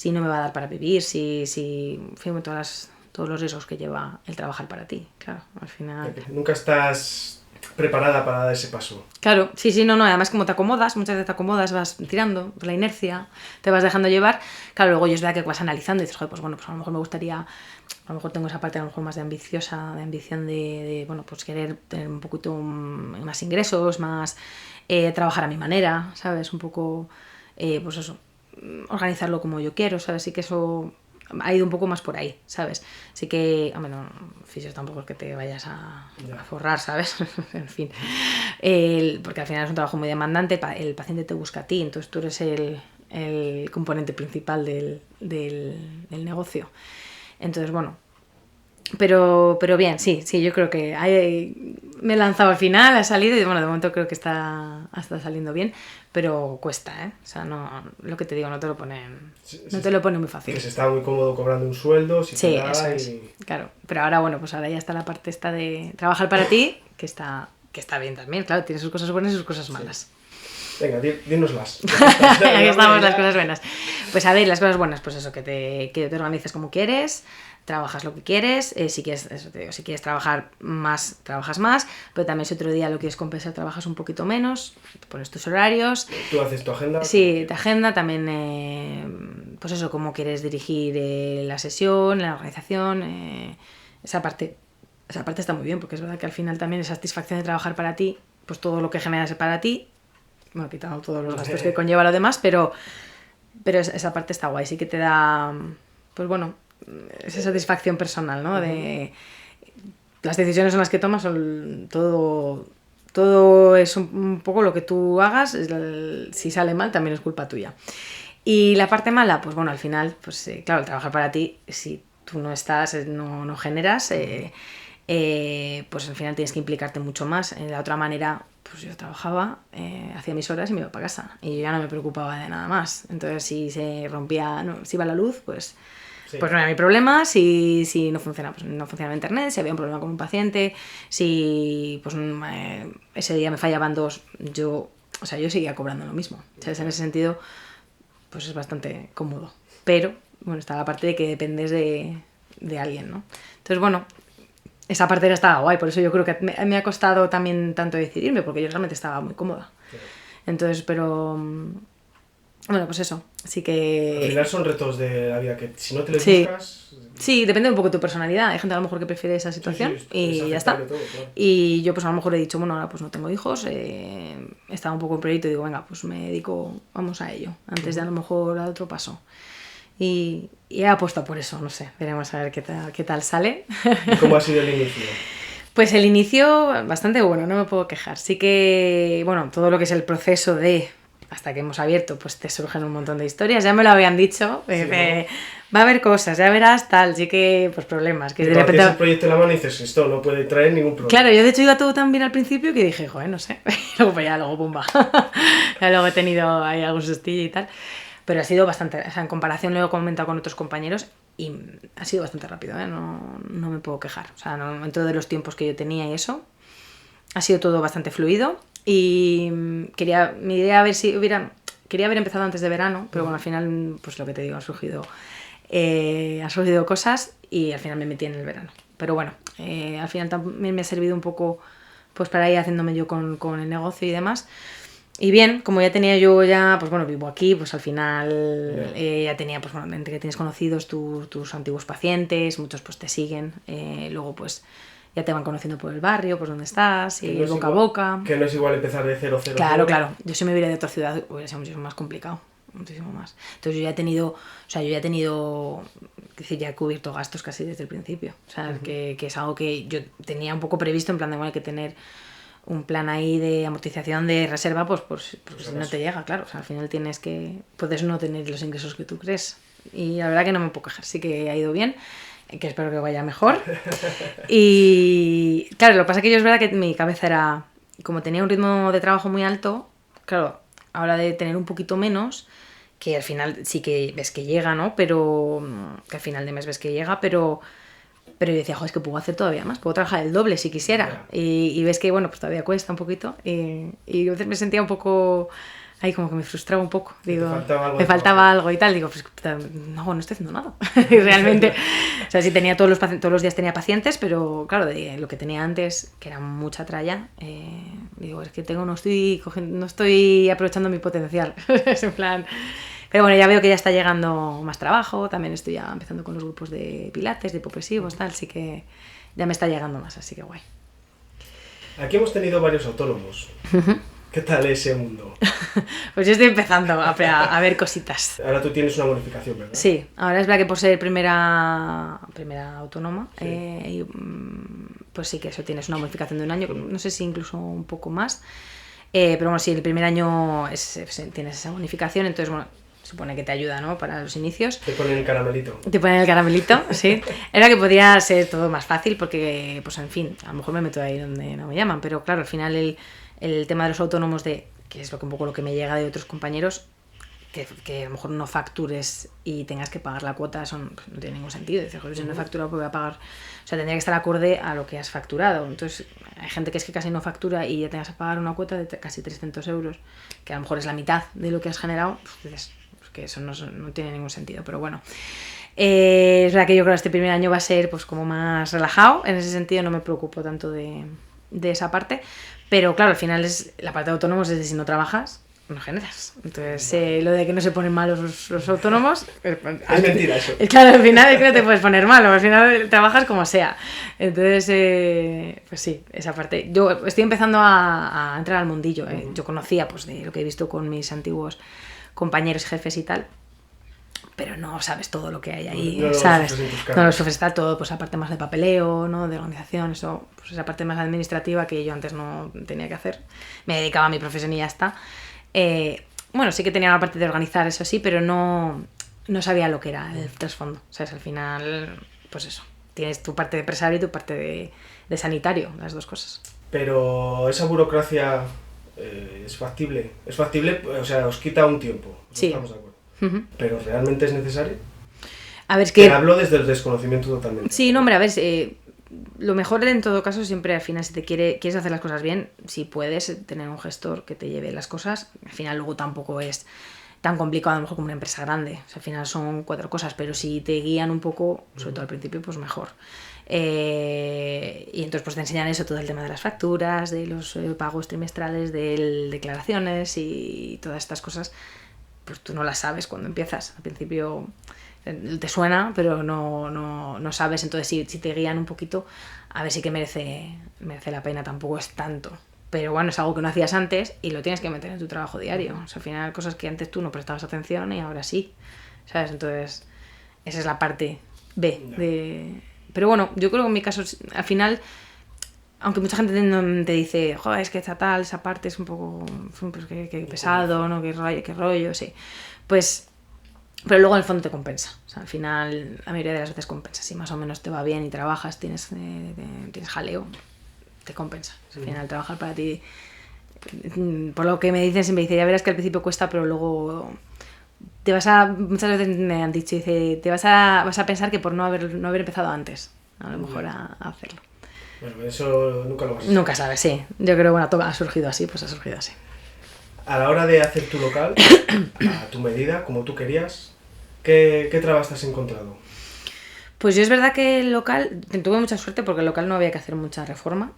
no me va a dar para vivir, en fin, todos los riesgos que lleva el trabajar para ti, claro, al final... Nunca estás preparada para dar ese paso. Claro, sí, no, además como te acomodas, muchas veces te acomodas, vas tirando por la inercia, te vas dejando llevar, claro, luego es verdad que vas analizando y dices, joder, pues bueno, pues a lo mejor me gustaría, a lo mejor tengo esa parte a lo mejor más de ambición de bueno, pues querer tener un poquito más ingresos, más trabajar a mi manera, ¿sabes? Un poco, pues eso, organizarlo como yo quiero, ¿sabes? Sí que eso ha ido un poco más por ahí, ¿sabes? Así que, hombre, no, fisios tampoco es que te vayas a forrar, ¿sabes? En fin, porque al final es un trabajo muy demandante, el paciente te busca a ti, entonces tú eres el componente principal del negocio. Entonces, bueno, pero bien, sí, yo creo que me he lanzado al final, ha salido y bueno, de momento creo que está saliendo bien, pero cuesta, ¿eh? O sea, no, lo que te digo, no te lo ponen muy fácil. Que se está muy cómodo cobrando un sueldo, si sí, te da eso es, claro, pero ahora bueno, pues ahora ya está la parte esta de trabajar para ti, que está bien también, claro, tiene sus cosas buenas y sus cosas malas. Venga, dínoslas. Aquí estamos, las cosas buenas. Pues a ver, las cosas buenas, pues eso, que te organices como quieres, trabajas lo que quieres, si quieres trabajar más, trabajas más, pero también si otro día lo quieres compensar, trabajas un poquito menos, pones tus horarios. ¿Tú haces tu agenda? Sí, tu agenda, también, pues eso, cómo quieres dirigir la sesión, la organización, esa parte está muy bien, porque es verdad que al final también esa satisfacción de trabajar para ti, pues todo lo que generas para ti, bueno, quitando todos los gastos que conlleva lo demás, pero esa parte está guay, sí que te da, pues bueno, esa satisfacción personal, ¿no? De las decisiones en las que tomas son todo es un poco lo que tú hagas, si sale mal también es culpa tuya. Y la parte mala, pues bueno, al final, pues claro, el trabajar para ti, si tú no estás, no generas, pues al final tienes que implicarte mucho más. De la otra manera, pues yo trabajaba, hacía mis horas y me iba para casa. Y yo ya no me preocupaba de nada más. Entonces, si se rompía, si iba la luz, pues no era mi problema. Si no funcionaba, pues no funcionaba internet, si había un problema con un paciente, si pues ese día me fallaban 2, yo seguía cobrando lo mismo. ¿Sabes? En ese sentido, pues es bastante cómodo. Pero, bueno, está la parte de que dependes de alguien, ¿no? Entonces, bueno, esa parte estaba guay, por eso yo creo que me ha costado también tanto decidirme, porque yo realmente estaba muy cómoda. Entonces, pero... Bueno, pues eso, así que... Al final son retos de la vida que si no te los buscas... Sí, depende un poco de tu personalidad. Hay gente a lo mejor que prefiere esa situación y ya está. Todo, claro. Y yo pues a lo mejor he dicho, bueno, ahora pues no tengo hijos, estaba un poco en proyecto y digo, venga, pues me dedico, vamos a ello, antes de a lo mejor a otro paso. Y he apostado por eso, no sé, veremos a ver qué tal sale. ¿Y cómo ha sido el inicio? Pues el inicio bastante bueno, no me puedo quejar. Sí que, bueno, todo lo que es el proceso de... hasta que hemos abierto, pues te surgen un montón de historias. Ya me lo habían dicho, sí, va a haber cosas, ya verás tal, sí que pues problemas. Que y de repente el proyecto en la mano y dices, esto no puede traer ningún problema. Claro, yo de hecho iba todo tan bien al principio que dije, joder, no sé. Luego pues luego pumba. Ya luego he tenido ahí algún sustillo y tal. Pero ha sido bastante, o sea, en comparación lo he comentado con otros compañeros y ha sido bastante rápido, ¿eh? No me puedo quejar. O sea, dentro de los tiempos que yo tenía y eso, ha sido todo bastante fluido. Y mi idea quería haber empezado antes de verano, pero bueno, al final, pues lo que te digo, han surgido cosas y al final me metí en el verano. Pero bueno, al final también me ha servido un poco pues para ir haciéndome yo con el negocio y demás. Y bien, como ya tenía yo pues bueno, vivo aquí, pues al final ya tenía, pues bueno, entre que tienes conocidos tus antiguos pacientes, muchos pues te siguen, luego pues ya te van conociendo por el barrio, pues dónde estás, y el boca a boca. Que no es igual empezar de 0. Claro. Yo si me hubiera de otra ciudad hubiera sido muchísimo más complicado, muchísimo más. Entonces yo ya he tenido, es decir, ya he cubierto gastos casi desde el principio. O sea, que es algo que yo tenía un poco previsto, en plan de, bueno, hay que tener un plan ahí de amortización de reserva, pues si no te llega, claro. O sea, al final puedes no tener los ingresos que tú crees. Y la verdad que no me puedo quejar, sí que ha ido bien, que espero que vaya mejor. Y claro, lo que pasa es que es verdad que mi cabeza era, como tenía un ritmo de trabajo muy alto, claro, ahora de tener un poquito menos, que al final sí que ves que llega, ¿no? Pero que al final de mes ves que llega, pero yo decía, joder, es que puedo hacer todavía más, puedo trabajar el doble si quisiera. Y ves que, bueno, pues todavía cuesta un poquito. Y me sentía un poco ahí, como que me frustraba un poco. Digo, me faltaba algo y tal. Digo, pues no estoy haciendo nada. Y realmente, o sea, sí tenía todos los días tenía pacientes, pero claro, de lo que tenía antes, que era mucha tralla, digo, es que no estoy aprovechando mi potencial. Es en plan... Pero bueno, ya veo que ya está llegando más trabajo, también estoy ya empezando con los grupos de pilates, de hipopresivos, tal, así que ya me está llegando más, así que guay. Aquí hemos tenido varios autónomos. ¿Qué tal ese mundo? Pues yo estoy empezando a ver cositas. Ahora tú tienes una bonificación, ¿verdad? Sí, ahora es verdad que por ser primera autónoma, sí. Pues sí que eso tienes una bonificación de un año, no sé si incluso un poco más, pero bueno, sí, el primer año tienes esa bonificación, entonces bueno, supone que te ayuda, ¿no? Para los inicios. Te ponen el caramelito. Sí. Era que podría ser todo más fácil porque, pues en fin, a lo mejor me meto ahí donde no me llaman, pero claro, al final el tema de los autónomos, que es un poco lo que me llega de otros compañeros, que a lo mejor no factures y tengas que pagar la cuota, eso no tiene ningún sentido. Dices, joder, si no he facturado, pues voy a pagar. O sea, tendría que estar acorde a lo que has facturado. Entonces, hay gente que es que casi no factura y ya tengas que pagar una cuota de casi 300 euros, que a lo mejor es la mitad de lo que has generado, pues dices, que eso no tiene ningún sentido, pero bueno. Es verdad que yo creo que este primer año va a ser pues como más relajado, en ese sentido no me preocupo tanto de esa pero claro, al final es la parte de autónomos, es de si no trabajas, no generas. Entonces, lo de que no se ponen malos los autónomos... Es mentira eso. Claro, al final es que no te puedes poner malo, al final trabajas como sea. Entonces, pues sí, esa parte. Yo estoy empezando a entrar al mundillo. Yo conocía pues de lo que he visto con mis antiguos compañeros, jefes y tal, pero no sabes todo lo que hay ahí, No lo ¿sabes? sufres en tus No carnes. lo sufres, está todo, pues aparte más de papeleo, ¿no? De organización, eso, pues esa parte más administrativa que yo antes no tenía que hacer. Me dedicaba a mi profesión y ya está. Bueno, sí que tenía una parte de organizar, eso sí, pero no sabía lo que era el trasfondo, ¿sabes? Al final, pues eso, tienes tu parte de empresario y tu parte de sanitario, las dos cosas. Pero esa burocracia es factible. Es factible, o sea, os quita un tiempo. Sí. Estamos de acuerdo. Pero ¿realmente es necesario? A ver, es Te que... hablo desde el desconocimiento totalmente. Sí, no, hombre, a ver, lo mejor en todo caso siempre al final, si te quieres hacer las cosas bien, si puedes tener un gestor que te lleve las cosas, al final luego tampoco es tan complicado a lo mejor como una empresa grande, o sea, al final son 4 cosas, pero si te guían un poco, sobre todo al principio, pues mejor. Y entonces pues te enseñan eso, todo el tema de las facturas, de los pagos trimestrales, de declaraciones y todas estas cosas, pues tú no las sabes cuando empiezas. Al principio te suena, pero no sabes, entonces si te guían un poquito, a ver si que merece la pena, tampoco es tanto. Pero bueno, es algo que no hacías antes y lo tienes que meter en tu trabajo diario. O sea, al final cosas que antes tú no prestabas atención y ahora sí, ¿sabes? Entonces, esa es la parte B de... Pero bueno, yo creo que en mi caso, al final, aunque mucha gente te dice, joder, es que está tal, esa parte es un poco, pues que pesado, ¿no? Qué rollo, sí. Pues, pero luego en el fondo te compensa. O sea, al final, la mayoría de las veces compensa. Si más o menos te va bien y trabajas, tienes jaleo, te compensa. Al final, trabajar para ti, por lo que me dicen, siempre dice, ya verás que al principio cuesta, pero luego... muchas veces me han dicho, dice, vas a pensar que por no haber empezado antes, a lo mejor a hacerlo. Bueno, eso nunca lo vas a saber. Nunca sabes, sí. Yo creo que bueno, ha surgido así, pues ha surgido así. A la hora de hacer tu local, a tu medida, como tú querías, ¿qué trabas te has encontrado? Pues yo es verdad que el local, tuve mucha suerte porque el local no había que hacer mucha reforma.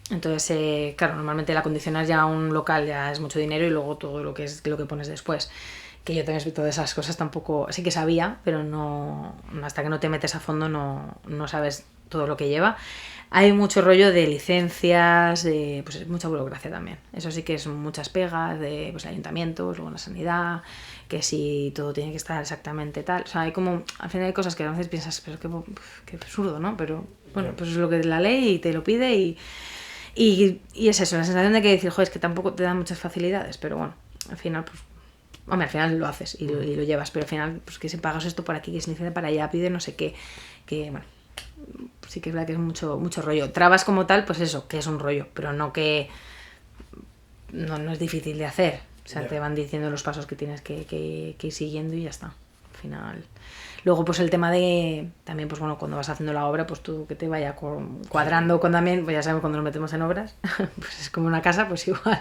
Entonces, claro, normalmente el acondicionar ya un local ya es mucho dinero y luego todo lo que pones después. Que yo también todas esas cosas tampoco, sí que sabía, pero no hasta que no te metes a fondo no sabes todo lo que lleva. Hay mucho rollo de licencias, pues mucha burocracia también. Eso sí que es muchas pegas de pues, ayuntamientos, luego la sanidad, que si todo tiene que estar exactamente tal. O sea, hay como, al final hay cosas que a veces piensas, pero qué absurdo, ¿no? Pero bueno, pues es lo que es la ley y te lo pide y es eso, la sensación de que decir, joder, es que tampoco te dan muchas facilidades, pero bueno, al final, pues, hombre, al final lo haces y lo llevas, pero al final, pues que si pagas esto por aquí, que se licencia para allá, pide no sé qué, que bueno, sí que es verdad que es mucho rollo. Trabas como tal, pues eso, que es un rollo, pero no que no es difícil de hacer. O sea, te van diciendo los pasos que tienes que ir siguiendo y ya está. Al final. Luego, pues el tema de también, pues bueno, cuando vas haciendo la obra, pues tú que te vaya cuadrando con también, pues ya sabemos cuando nos metemos en obras, pues es como una casa, pues igual.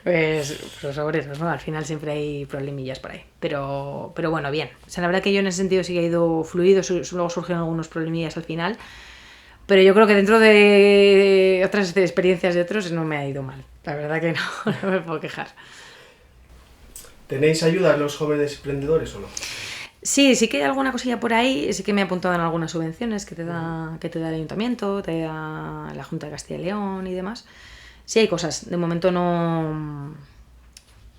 Pues los obreros, ¿no? Al final siempre hay problemillas por ahí. Pero bueno, bien. O sea, la verdad que yo en ese sentido sí que he ido fluido, luego surgieron algunos problemillas al final. Pero yo creo que dentro de otras experiencias de otros no me ha ido mal. La verdad que no me puedo quejar. ¿Tenéis ayuda a los jóvenes emprendedores o no? Sí que hay alguna cosilla por ahí, sí que me he apuntado en algunas subvenciones que te da el ayuntamiento, te da la Junta de Castilla y León y demás. Sí hay cosas, de momento no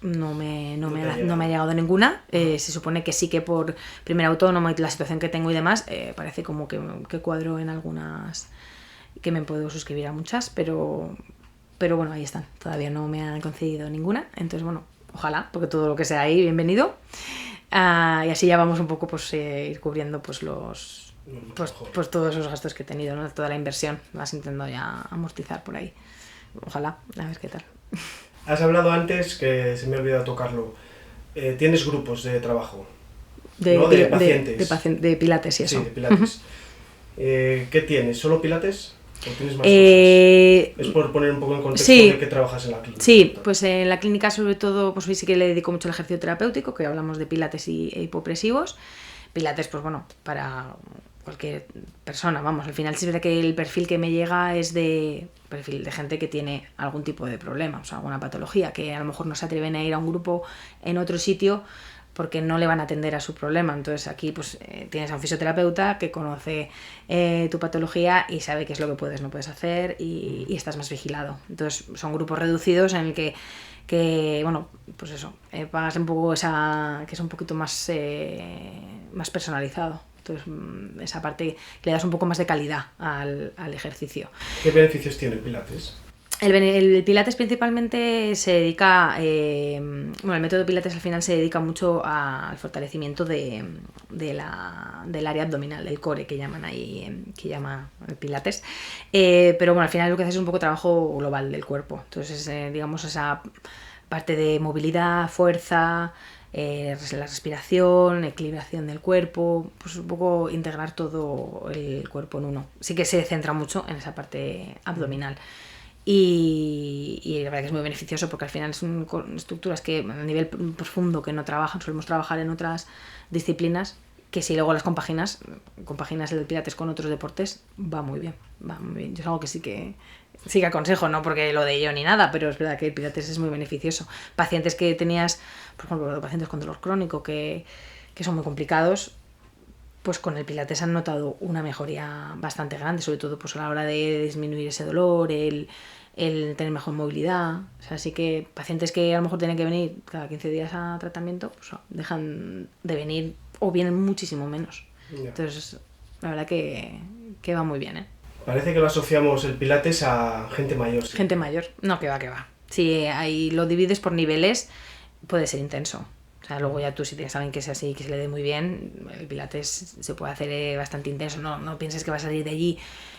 me ha llegado ninguna. Se supone que sí que por primer autónomo y la situación que tengo y demás, parece como que cuadro en algunas, que me puedo suscribir a muchas, pero bueno, ahí están, todavía no me han concedido ninguna, entonces bueno, ojalá, porque todo lo que sea ahí, bienvenido. Y así ya vamos un poco pues ir cubriendo pues pues todos esos gastos que he tenido, ¿no? Toda la inversión, vas intentando ya amortizar por ahí. Ojalá, a ver qué tal. Has hablado antes, que se me ha olvidado tocarlo, tienes grupos de trabajo, ¿no? De pacientes. De pilates y eso. Sí, de pilates. ¿Qué tienes? ¿Solo pilates? ¿O tienes más cosas? Es por poner un poco en contexto de qué trabajas en la clínica. Sí, pues en la clínica sobre todo, pues sí que le dedico mucho al ejercicio terapéutico, que hablamos de pilates e hipopresivos. Pilates, pues bueno, para cualquier persona, vamos, al final sí es verdad que el perfil que me llega es perfil de gente que tiene algún tipo de problema, o sea, alguna patología, que a lo mejor no se atreven a ir a un grupo en otro sitio porque no le van a atender a su problema. Entonces aquí pues tienes a un fisioterapeuta que conoce tu patología y sabe qué es lo que no puedes hacer y estás más vigilado. Entonces son grupos reducidos en el que que bueno, pues eso, pagas un poco esa, que es un poquito más, más personalizado. Entonces, esa parte le das un poco más de calidad al ejercicio. ¿Qué beneficios tiene el Pilates? El Pilates principalmente se dedica, bueno, el método Pilates al final se dedica mucho al fortalecimiento del área abdominal, del core que llaman ahí, que llama el Pilates, pero bueno, al final lo que hace es un poco trabajo global del cuerpo, entonces digamos esa parte de movilidad, fuerza, la respiración, equilibración del cuerpo, pues un poco integrar todo el cuerpo en uno. Sí que se centra mucho en esa parte abdominal. Y la verdad que es muy beneficioso porque al final son estructuras que a nivel profundo que no trabajan, solemos trabajar en otras disciplinas que si luego las compaginas el Pilates con otros deportes, va muy bien. Yo es algo que sí que aconsejo, no porque lo de ello ni nada, pero es verdad que el Pilates es muy beneficioso. Pacientes que tenías, por ejemplo, pacientes con dolor crónico que son muy complicados, pues con el Pilates han notado una mejoría bastante grande, sobre todo pues a la hora de disminuir ese dolor, el tener mejor movilidad. O sea, así que pacientes que a lo mejor tienen que venir cada 15 días a tratamiento, pues dejan de venir o vienen muchísimo menos. Yeah. Entonces, la verdad que va muy bien, ¿eh? Parece que lo asociamos el Pilates a gente mayor. ¿Sí? Gente mayor. No, que va. Si ahí lo divides por niveles, puede ser intenso. O sea, luego ya tú si tienes a alguien que sea así, que se le dé muy bien, el Pilates se puede hacer bastante intenso. No pienses que va a salir de allí,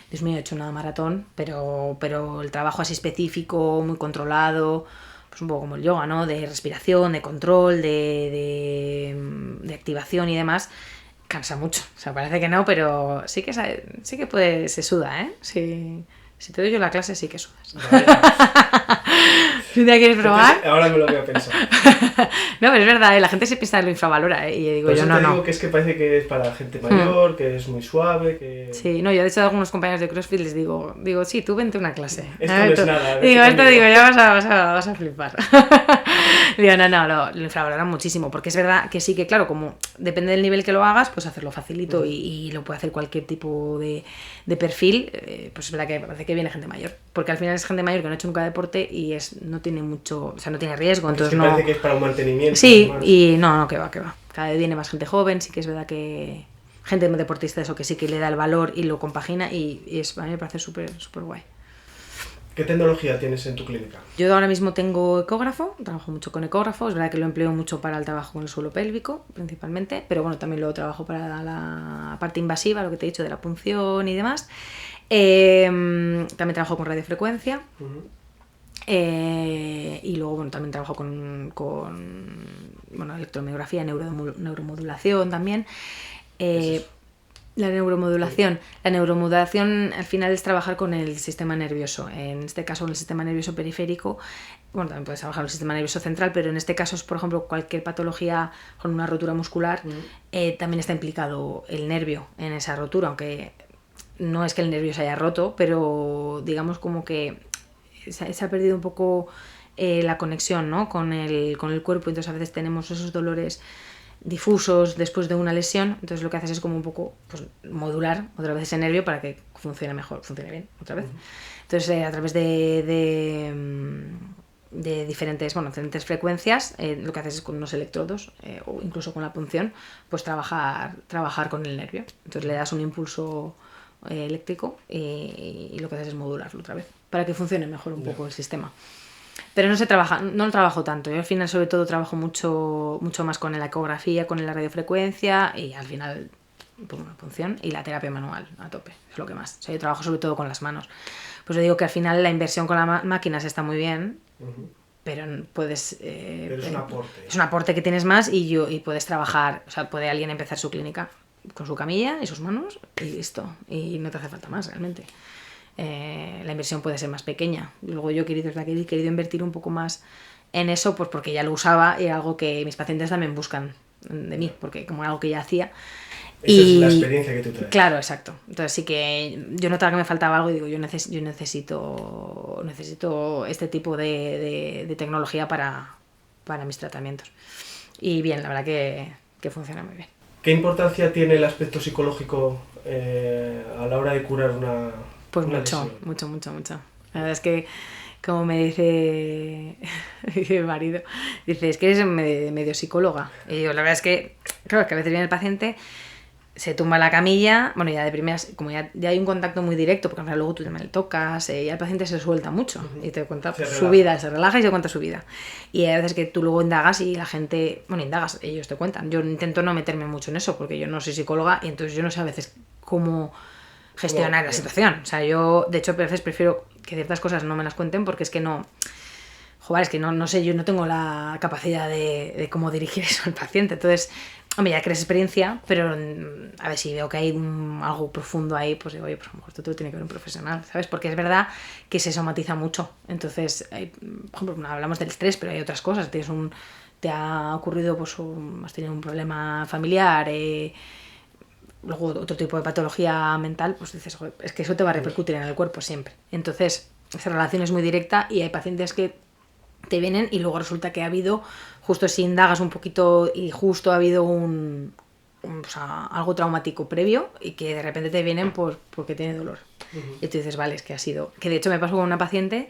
Dios mío, he hecho una maratón, pero el trabajo así específico, muy controlado, pues un poco como el yoga, ¿no? De respiración, de control, de activación y demás, cansa mucho. O sea, parece que no, pero sí que se suda, ¿eh? Si te doy yo la clase, sí que sudas. ¿Un día quieres probar? Ahora me lo voy a pensar. No, pero es verdad, la gente se piensa que lo infravalora, ¿eh? Y yo digo, yo no. Digo que es que parece que es para gente mayor, que es muy suave, que... Sí, no, yo de hecho a algunos compañeros de CrossFit les digo, sí, tú vente a una clase. Esto no es nada. Ya vas a flipar. Digo, no, lo infravaloran muchísimo, porque es verdad que sí que, claro, como depende del nivel que lo hagas, pues hacerlo facilito y lo puede hacer cualquier tipo de perfil, pues es verdad que parece que viene gente mayor, porque al final es gente mayor que no ha hecho nunca deporte y no tiene mucho, o sea, no tiene riesgo, entonces es que parece que es para un mantenimiento. Sí, y no, que va. Cada vez viene más gente joven, sí que es verdad que gente deportista eso que sí que le da el valor y lo compagina y a mí me parece súper guay. ¿Qué tecnología tienes en tu clínica? Yo ahora mismo tengo ecógrafo, trabajo mucho con ecógrafo, es verdad que lo empleo mucho para el trabajo con el suelo pélvico principalmente, pero bueno, también lo trabajo para la parte invasiva, lo que te he dicho de la punción y demás. También trabajo con radiofrecuencia. Uh-huh. Y luego bueno, también trabajo con electromiografía, neuromodulación también. La neuromodulación al final es trabajar con el sistema nervioso, en este caso con el sistema nervioso periférico. Bueno, también puedes trabajar con el sistema nervioso central, pero en este caso es, por ejemplo, cualquier patología con una rotura muscular, también está implicado el nervio en esa rotura, aunque no es que el nervio se haya roto, pero digamos como que se ha perdido un poco la conexión, ¿no? con el cuerpo, entonces a veces tenemos esos dolores difusos después de una lesión, entonces lo que haces es como un poco pues, modular otra vez ese nervio para que funcione bien otra vez. Entonces a través de diferentes frecuencias, lo que haces es con unos electrodos o incluso con la punción, pues trabajar con el nervio. Entonces le das un impulso eléctrico y lo que haces es modularlo otra vez para que funcione mejor un poco el sistema. Pero no lo trabajo tanto. Yo al final sobre todo trabajo mucho más con la ecografía, con la radiofrecuencia y al final pues, la punción y la terapia manual a tope. Es lo que más. O sea, yo trabajo sobre todo con las manos. Pues yo digo que al final la inversión con las máquinas está muy bien, pero puedes... pero es un aporte. Es un aporte que tienes más y puedes trabajar, o sea, puede alguien empezar su clínica con su camilla y sus manos y listo. Y no te hace falta más realmente. La inversión puede ser más pequeña. Luego yo he querido invertir un poco más en eso, pues porque ya lo usaba y era algo que mis pacientes también buscan de mí, porque como algo que ya hacía. Esa es la experiencia que tú traes. Claro, exacto. Entonces sí que yo notaba que me faltaba algo y digo, yo necesito este tipo de tecnología para mis tratamientos. Y bien, la verdad que funciona muy bien. ¿Qué importancia tiene el aspecto psicológico a la hora de curar una Pues una mucho. La verdad es que como me dice mi marido, dice, es que eres medio psicóloga. Y digo, la verdad es que, claro, que a veces viene el paciente, se tumba en la camilla, bueno, ya de primeras, como ya hay un contacto muy directo, porque luego tú también le tocas, ya el paciente se suelta mucho y te cuenta su vida, se relaja y se cuenta su vida. Y hay veces que tú luego indagas y la gente, bueno, indagas, ellos te cuentan. Yo intento no meterme mucho en eso, porque yo no soy psicóloga y entonces yo no sé a veces cómo gestionar la situación. O sea, yo, de hecho, a veces prefiero que ciertas cosas no me las cuenten porque es que no... Joder, es que no sé, yo no tengo la capacidad de cómo dirigir eso al paciente. Entonces, hombre, ya crees experiencia, pero a ver, si veo que hay algo profundo ahí, pues digo, oye, pues a lo mejor esto tiene que ver un profesional, ¿sabes? Porque es verdad que se somatiza mucho. Entonces, por ejemplo, hablamos del estrés, pero hay otras cosas. Te ha ocurrido, pues, has tenido un problema familiar, luego otro tipo de patología mental, pues dices, joder, es que eso te va a repercutir en el cuerpo siempre. Entonces, esa relación es muy directa y hay pacientes que te vienen y luego resulta que ha habido, justo si indagas un poquito y justo ha habido o sea, algo traumático previo y que de repente te vienen porque tiene dolor. Y tú dices, vale, es que ha sido... Que de hecho me pasó con una paciente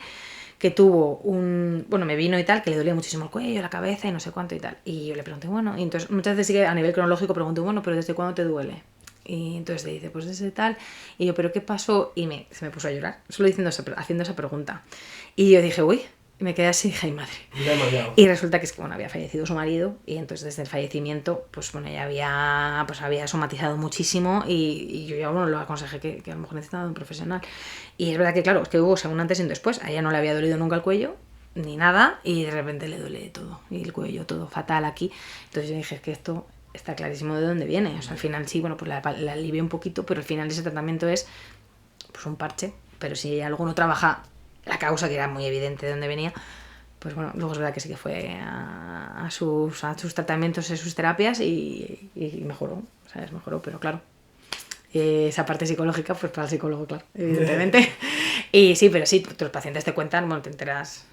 que tuvo bueno, me vino y tal, que le dolía muchísimo el cuello, la cabeza y no sé cuánto y tal. Y yo le pregunté, bueno, y entonces muchas veces sí que a nivel cronológico pregunté, bueno, pero ¿desde cuándo te duele? Y entonces te dice, pues desde tal. Y yo, ¿pero qué pasó? Y se me puso a llorar, solo haciendo esa pregunta. Y yo dije, uy, y me quedé así y dije, ay madre. Y resulta que es que, bueno, había fallecido su marido y entonces desde el fallecimiento, pues bueno, ella había somatizado muchísimo y yo ya, bueno, lo aconsejé que a lo mejor necesitaba un profesional. Y es verdad que, claro, es que hubo un antes y un después. A ella no le había dolido nunca el cuello ni nada y de repente le duele todo y el cuello todo fatal aquí. Entonces yo dije, es que esto está clarísimo de dónde viene. O sea, al final sí, bueno, pues la alivié un poquito, pero al final ese tratamiento es pues un parche. Pero si algo no trabaja la causa, que era muy evidente de dónde venía, pues bueno, luego es verdad que sí que fue a sus tratamientos, a sus terapias y mejoró, ¿sabes? Mejoró, pero claro, esa parte psicológica, pues para el psicólogo, claro, evidentemente. Y sí, pero sí, tus pacientes te cuentan, bueno, te enteras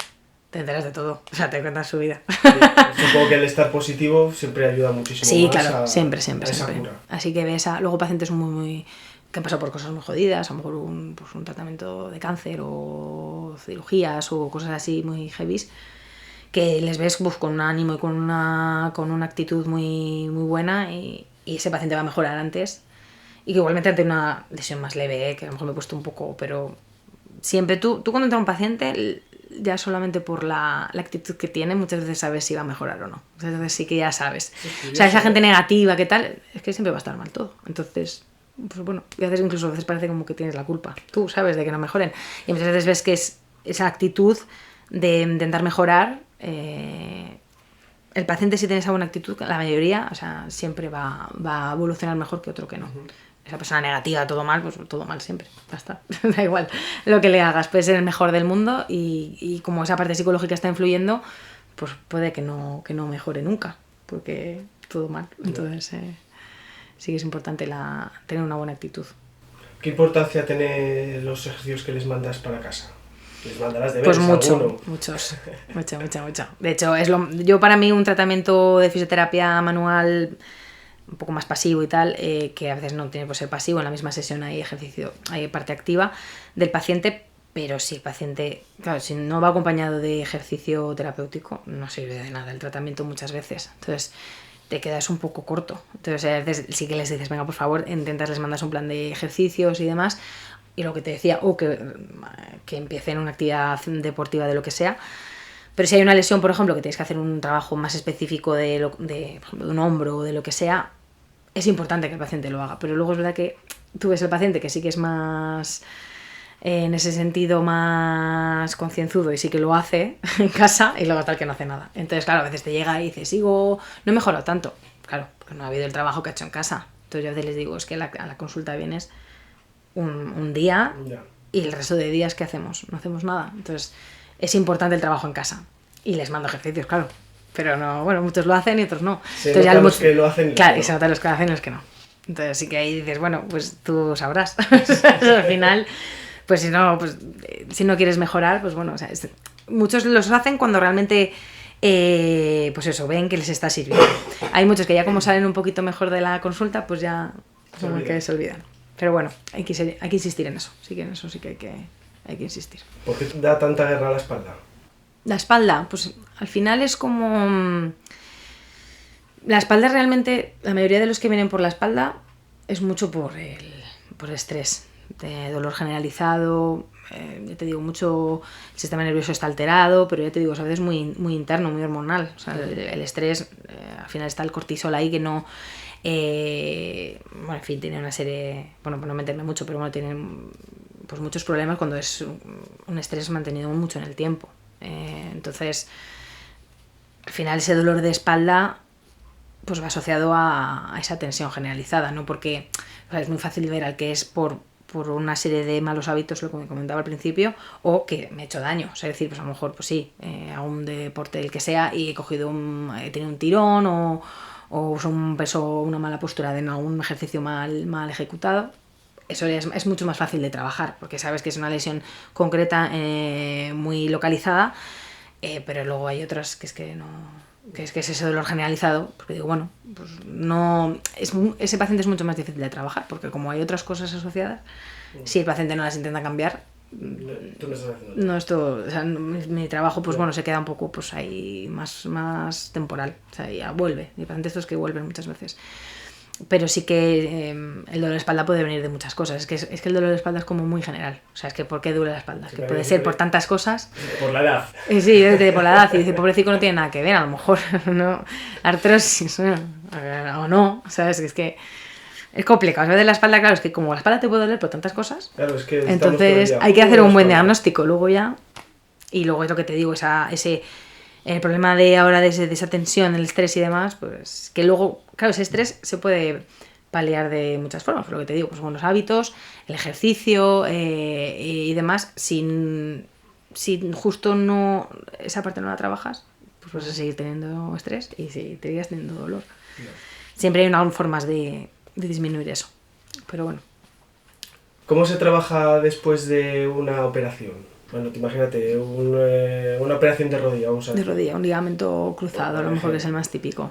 de todo, o sea, te cuentan su vida. Sí, supongo que el estar positivo siempre ayuda muchísimo. Sí, más claro, siempre. Cura. Así que ves luego pacientes muy que han pasado por cosas muy jodidas, a lo mejor un tratamiento de cáncer o cirugías o cosas así muy heavies, que les ves pues, con un ánimo y con una actitud muy, muy buena y ese paciente va a mejorar antes y que igualmente ante una lesión más leve, que a lo mejor me he puesto un poco, pero siempre tú cuando entra un paciente ya solamente por la actitud que tiene muchas veces sabes si va a mejorar o no. Entonces sí que ya sabes. O sea, esa gente negativa, ¿qué tal? Es que siempre va a estar mal todo. Entonces, pues bueno, y a veces incluso parece como que tienes la culpa. Tú sabes de que no mejoren. Y muchas veces ves que es esa actitud de intentar mejorar. El paciente, si tiene esa buena actitud, la mayoría, o sea, siempre va a evolucionar mejor que otro que no. Esa persona negativa, todo mal, pues todo mal siempre. Ya está. Da igual lo que le hagas, puede ser el mejor del mundo y como esa parte psicológica está influyendo, pues puede que no mejore nunca, porque todo mal. Entonces sí que es importante tener una buena actitud. ¿Qué importancia tienen los ejercicios que les mandas para casa? ¿Les mandarás deberes? Pues mucho. De hecho, yo para mí un tratamiento de fisioterapia manual un poco más pasivo y tal, que a veces no tiene por ser pasivo, en la misma sesión hay ejercicio, hay parte activa del paciente, pero si el paciente, claro, si no va acompañado de ejercicio terapéutico, no sirve de nada el tratamiento muchas veces. Entonces te quedas un poco corto. Entonces a veces sí que les dices, venga, por favor, intentas les mandas un plan de ejercicios y demás, y lo que te decía, o que empiecen una actividad deportiva de lo que sea. Pero si hay una lesión, por ejemplo, que tienes que hacer un trabajo más específico por ejemplo, de un hombro o de lo que sea, es importante que el paciente lo haga. Pero luego es verdad que tú ves el paciente que sí que es más, en ese sentido, más concienzudo y sí que lo hace en casa y luego tal que no hace nada. Entonces, claro, a veces te llega y dices, no he mejorado tanto. Claro, porque no ha habido el trabajo que ha hecho en casa. Entonces yo a veces les digo, es que a la consulta vienes un día y el resto de días, ¿qué hacemos? No hacemos nada. Entonces es importante el trabajo en casa. Y les mando ejercicios, claro. Pero no, bueno, muchos lo hacen y otros no. Se nota los que lo hacen y claro, y se nota los que lo hacen y los que no. Entonces sí que ahí dices, bueno, pues tú sabrás. Al final, pues si no quieres mejorar, pues bueno, o sea, muchos los hacen cuando realmente, pues eso, ven que les está sirviendo. Hay muchos que ya como salen un poquito mejor de la consulta, pues ya como que se olvidan. Pero bueno, hay que insistir en eso. Sí que en eso sí que hay que hay que insistir. ¿Por qué da tanta guerra a la espalda? La espalda, pues al final es como... La espalda realmente, la mayoría de los que vienen por la espalda es mucho por el estrés, de dolor generalizado, ya te digo, mucho, el sistema nervioso está alterado, pero ya te digo, a veces es muy, muy interno, muy hormonal. O sea, el estrés, al final está el cortisol ahí que no... bueno, en fin, tiene una serie... Bueno, por no meterme mucho, pero bueno, tienen pues muchos problemas cuando es un estrés mantenido mucho en el tiempo. Entonces, al final ese dolor de espalda pues va asociado a esa tensión generalizada, ¿no? Porque o sea, es muy fácil ver al que es por una serie de malos hábitos, lo que me comentaba al principio, o que me he hecho daño. O sea, es decir, pues a lo mejor, pues sí, hago un deporte el que sea y he tenido un tirón o uso un peso, una mala postura en algún ejercicio mal ejecutado. Eso es mucho más fácil de trabajar, porque sabes que es una lesión concreta, muy localizada, pero luego hay otras que es que no... que es ese dolor generalizado, porque digo, bueno, pues no... ese paciente es mucho más difícil de trabajar, porque como hay otras cosas asociadas, si el paciente no las intenta cambiar, Tú no estás haciendo nada. no esto, o sea, mi trabajo pues bueno, se queda un poco pues ahí más temporal, o sea, ya vuelve, hay pacientes estos que vuelven muchas veces. Pero sí que el dolor de espalda puede venir de muchas cosas. Es que el dolor de espalda es como muy general. O sea, es que ¿por qué duele la espalda? Es que puede ser por tantas cosas. Por la edad. Sí, por la edad. Y dice, pobrecito, no tiene nada que ver, a lo mejor, ¿no? Artrosis, ¿no? O no. ¿Sabes? Es que es complicado. A veces la espalda, claro, es que como la espalda te puede doler por tantas cosas, Claro, es que entonces hay que hacer un buen diagnóstico. Luego ya... Y luego es lo que te digo, el problema de ahora de esa tensión, el estrés y demás, pues que luego, claro, ese estrés se puede paliar de muchas formas, lo que te digo, pues buenos hábitos, el ejercicio y demás, sin justo no esa parte no la trabajas, pues vas a seguir teniendo estrés y seguirías teniendo dolor. No. Siempre hay unas formas de disminuir eso, pero bueno. ¿Cómo se trabaja después de una operación? Bueno, imagínate, una operación de rodilla, vamos a ver. De rodilla, un ligamento cruzado, a lo mejor que es el más típico.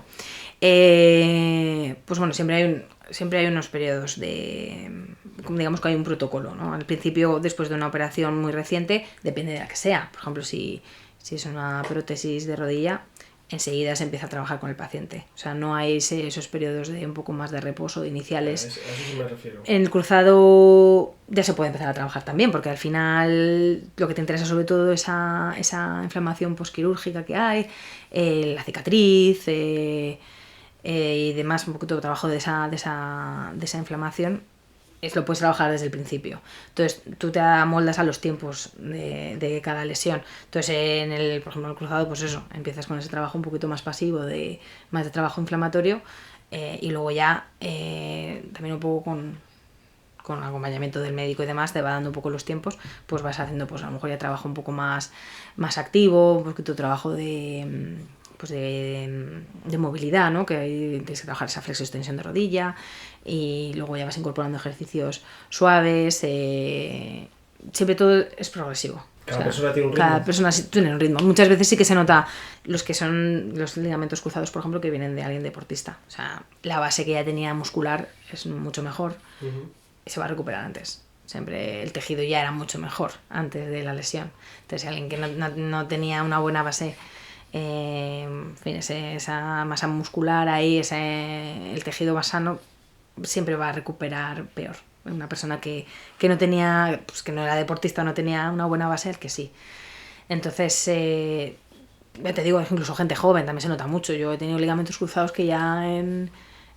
Pues bueno, siempre hay unos periodos digamos que hay un protocolo, ¿no? Al principio, después de una operación muy reciente, depende de la que sea. Por ejemplo, si es una prótesis de rodilla, enseguida se empieza a trabajar con el paciente. O sea, no hay esos periodos de un poco más de reposo, de iniciales. A eso sí me refiero. En el cruzado ya se puede empezar a trabajar también, porque al final lo que te interesa sobre todo es esa inflamación posquirúrgica que hay, la cicatriz y demás, un poquito de trabajo de esa inflamación. Lo puedes trabajar desde el principio. Entonces, tú te amoldas a los tiempos de cada lesión. Entonces, por ejemplo, en el cruzado, pues eso, empiezas con ese trabajo un poquito más pasivo, más de trabajo inflamatorio, y luego ya, también un poco con acompañamiento del médico y demás, te va dando un poco los tiempos, pues vas haciendo, pues a lo mejor ya trabajo un poco más activo, un poquito de trabajo de movilidad, ¿no? Que ahí tienes que trabajar esa flexo-extensión de rodilla y luego ya vas incorporando ejercicios suaves. Siempre todo es progresivo. Cada persona tiene un ritmo. Cada persona tiene un ritmo. Muchas veces sí que se nota los que son los ligamentos cruzados, por ejemplo, que vienen de alguien deportista. O sea, la base que ya tenía muscular es mucho mejor y se va a recuperar antes. Siempre el tejido ya era mucho mejor antes de la lesión. Entonces, alguien que no tenía una buena base, en fin, esa masa muscular ahí, el tejido más sano, siempre va a recuperar peor. Una persona que no tenía, pues que no era deportista, no tenía una buena base, el que sí. Entonces, ya te digo, incluso gente joven también se nota mucho. Yo he tenido ligamentos cruzados que ya en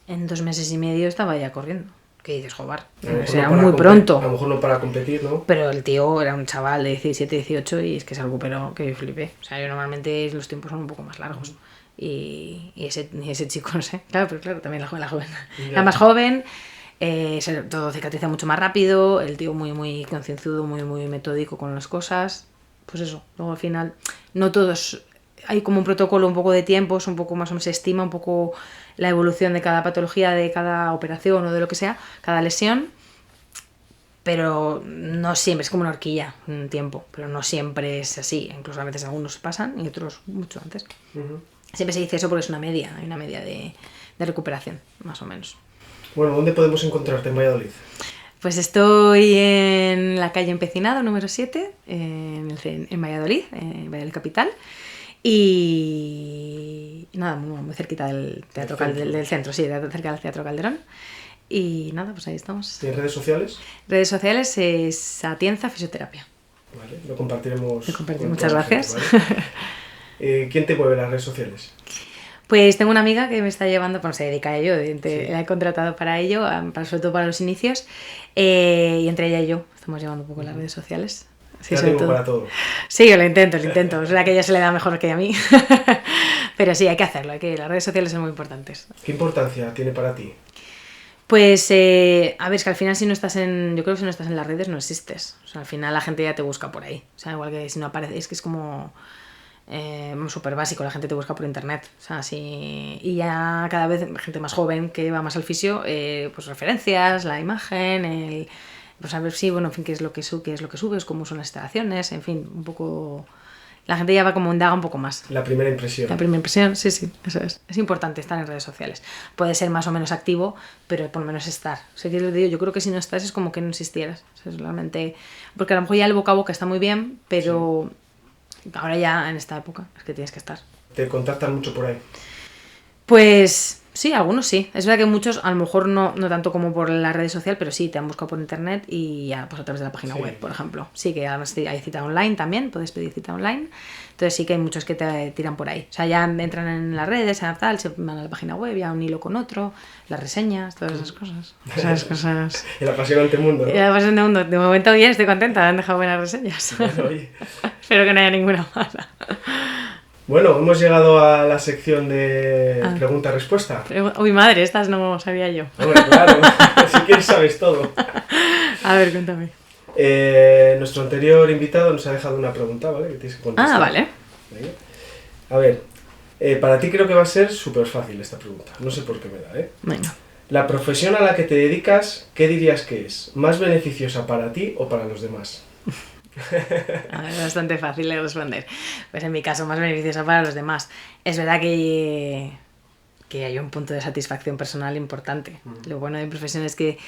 2 meses y medio estaba ya corriendo. ¿Qué dices, joder? Era muy pronto. A lo mejor no para competir, ¿no? Pero el tío era un chaval de 17, 18 y es que se recuperó, que yo flipé. O sea, yo normalmente los tiempos son un poco más largos. Y ese chico, no sé. Claro, pero claro, también la joven. Era más joven, todo cicatriza mucho más rápido, el tío muy, muy concienzudo, muy, muy metódico con las cosas. Pues eso, luego al final, no todos... Hay como un protocolo, un poco de tiempos, un poco más o menos se estima un poco la evolución de cada patología, de cada operación o de lo que sea, cada lesión, pero no siempre, es como una horquilla, un tiempo, pero no siempre es así, incluso a veces algunos pasan y otros mucho antes. Siempre se dice eso porque es una media, hay una media de recuperación, más o menos. Bueno, ¿dónde podemos encontrarte en Valladolid? Pues estoy en la calle Empecinado, número 7, en Valladolid, en Valladolid Capital. Y nada, muy cerquita del Teatro del centro, sí, cerca del Teatro Calderón. Y nada, pues ahí estamos. ¿Y en redes sociales? Redes sociales es Atienza Fisioterapia. Vale, lo compartiremos. Muchas gracias. ¿Vale? ¿Quién te mueve las redes sociales? Pues tengo una amiga que me está llevando, bueno, se dedica a ello, la he contratado para ello, sobre todo para los inicios, y entre ella y yo estamos llevando un poco las redes sociales. Sí, ya tengo para todo. Sí, yo lo intento, es verdad que a ella se le da mejor que a mí, pero sí, hay que hacerlo, las redes sociales son muy importantes. ¿Qué importancia tiene para ti? Pues, a ver, es que al final yo creo que si no estás en las redes no existes, o sea, al final la gente ya te busca por ahí, o sea, igual que si no apareces, es que es como... súper básico, la gente te busca por internet, o sea, y ya cada vez gente más joven que va más al fisio, pues referencias, la imagen, pues a ver si, bueno, en fin, qué es lo que subes, cómo son las instalaciones, en fin, un poco, la gente ya va como indaga un poco más. La primera impresión. La primera impresión, sí, eso es importante estar en redes sociales, puede ser más o menos activo, pero por lo menos estar, o sea, yo creo que si no estás es como que no existieras, o sea, solamente, porque a lo mejor ya el boca a boca está muy bien, pero... Sí. Ahora ya en esta época es que tienes que estar. ¿Te contactan mucho por ahí? Pues sí, algunos sí. Es verdad que muchos, a lo mejor no tanto como por la red social, pero sí, te han buscado por internet y ya pues a través de la página web, por ejemplo. Sí, que además hay cita online también, puedes pedir cita online. Entonces sí que hay muchos que te tiran por ahí. O sea, ya entran en las redes, tal, se van a la página web, ya un hilo con otro, las reseñas, todas esas cosas. Esas cosas. El apasionante mundo, ¿no? El apasionante mundo. De momento bien, estoy contenta, han dejado buenas reseñas. Bueno, oye. Espero que no haya ninguna mala. Bueno, hemos llegado a la sección de pregunta-respuesta. Uy, madre, estas no sabía yo. Bueno, claro, si quieres sabes todo. A ver, cuéntame. Nuestro anterior invitado nos ha dejado una pregunta, ¿vale? Que tienes que contestar. Ah, vale. ¿Vale? A ver, para ti creo que va a ser súper fácil esta pregunta. No sé por qué me da, ¿eh? Venga. La profesión a la que te dedicas, ¿qué dirías que es? ¿Más beneficiosa para ti o para los demás? Es bastante fácil de responder. Pues en mi caso, más beneficiosa para los demás. Es verdad que hay un punto de satisfacción personal importante. Lo bueno de mi profesión es que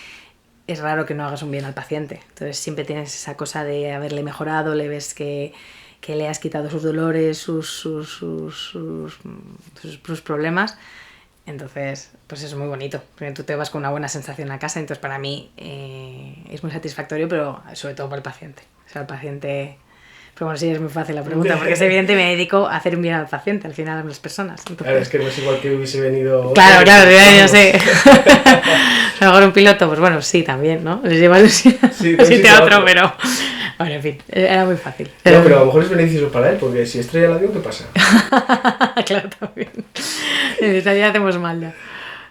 es raro que no hagas un bien al paciente. Entonces siempre tienes esa cosa de haberle mejorado, le ves que le has quitado sus dolores, sus problemas. Entonces, pues eso es muy bonito. Porque tú te vas con una buena sensación a casa. Entonces para mí es muy satisfactorio, pero sobre todo para el paciente. O sea, el paciente... Pero bueno, sí, es muy fácil la pregunta, porque es evidente me dedico a hacer un bien al paciente, al final a las personas. Entonces... Claro, es que no es igual que hubiese venido... Claro, yo sé. A lo mejor un piloto, pues bueno, sí, también, ¿no? Les lleva de un sitio a otro, pero... Bueno, en fin, era muy fácil. No, pero a lo mejor es beneficioso para él, porque si estrella el avión, ¿qué pasa? Claro, también. Ya hacemos mal ya.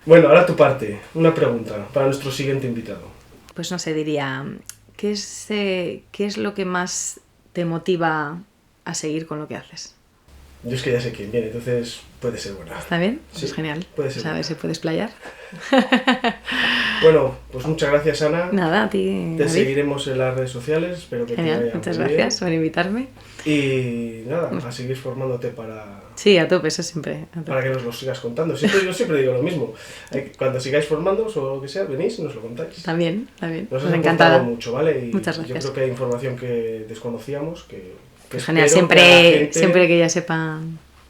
Bueno, ahora tu parte. Una pregunta para nuestro siguiente invitado. Pues no sé, diría... ¿Qué es lo que más te motiva a seguir con lo que haces? Yo es que ya sé quién viene, entonces puede ser buena. ¿Está bien? Sí, es genial. Puede ser. A ver si puedes playar. Bueno, pues muchas gracias, Ana. Nada, a ti. Te seguiremos en las redes sociales. Espero que genial, te vaya muchas muy gracias bien. por invitarme. Y nada, a seguir formándote para... Sí, a tope, eso siempre. Para que nos lo sigas contando. Yo siempre digo lo mismo. Cuando sigáis formándoos o lo que sea, venís y nos lo contáis. También. Nos has encantada mucho, ¿vale? Y muchas gracias. Yo creo que hay información que desconocíamos, que pues genial, siempre que ella sepa...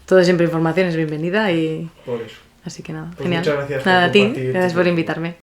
Todo siempre información es bienvenida y... Por eso. Así que nada, pues genial. Muchas gracias nada, por compartir. Gracias por invitarme.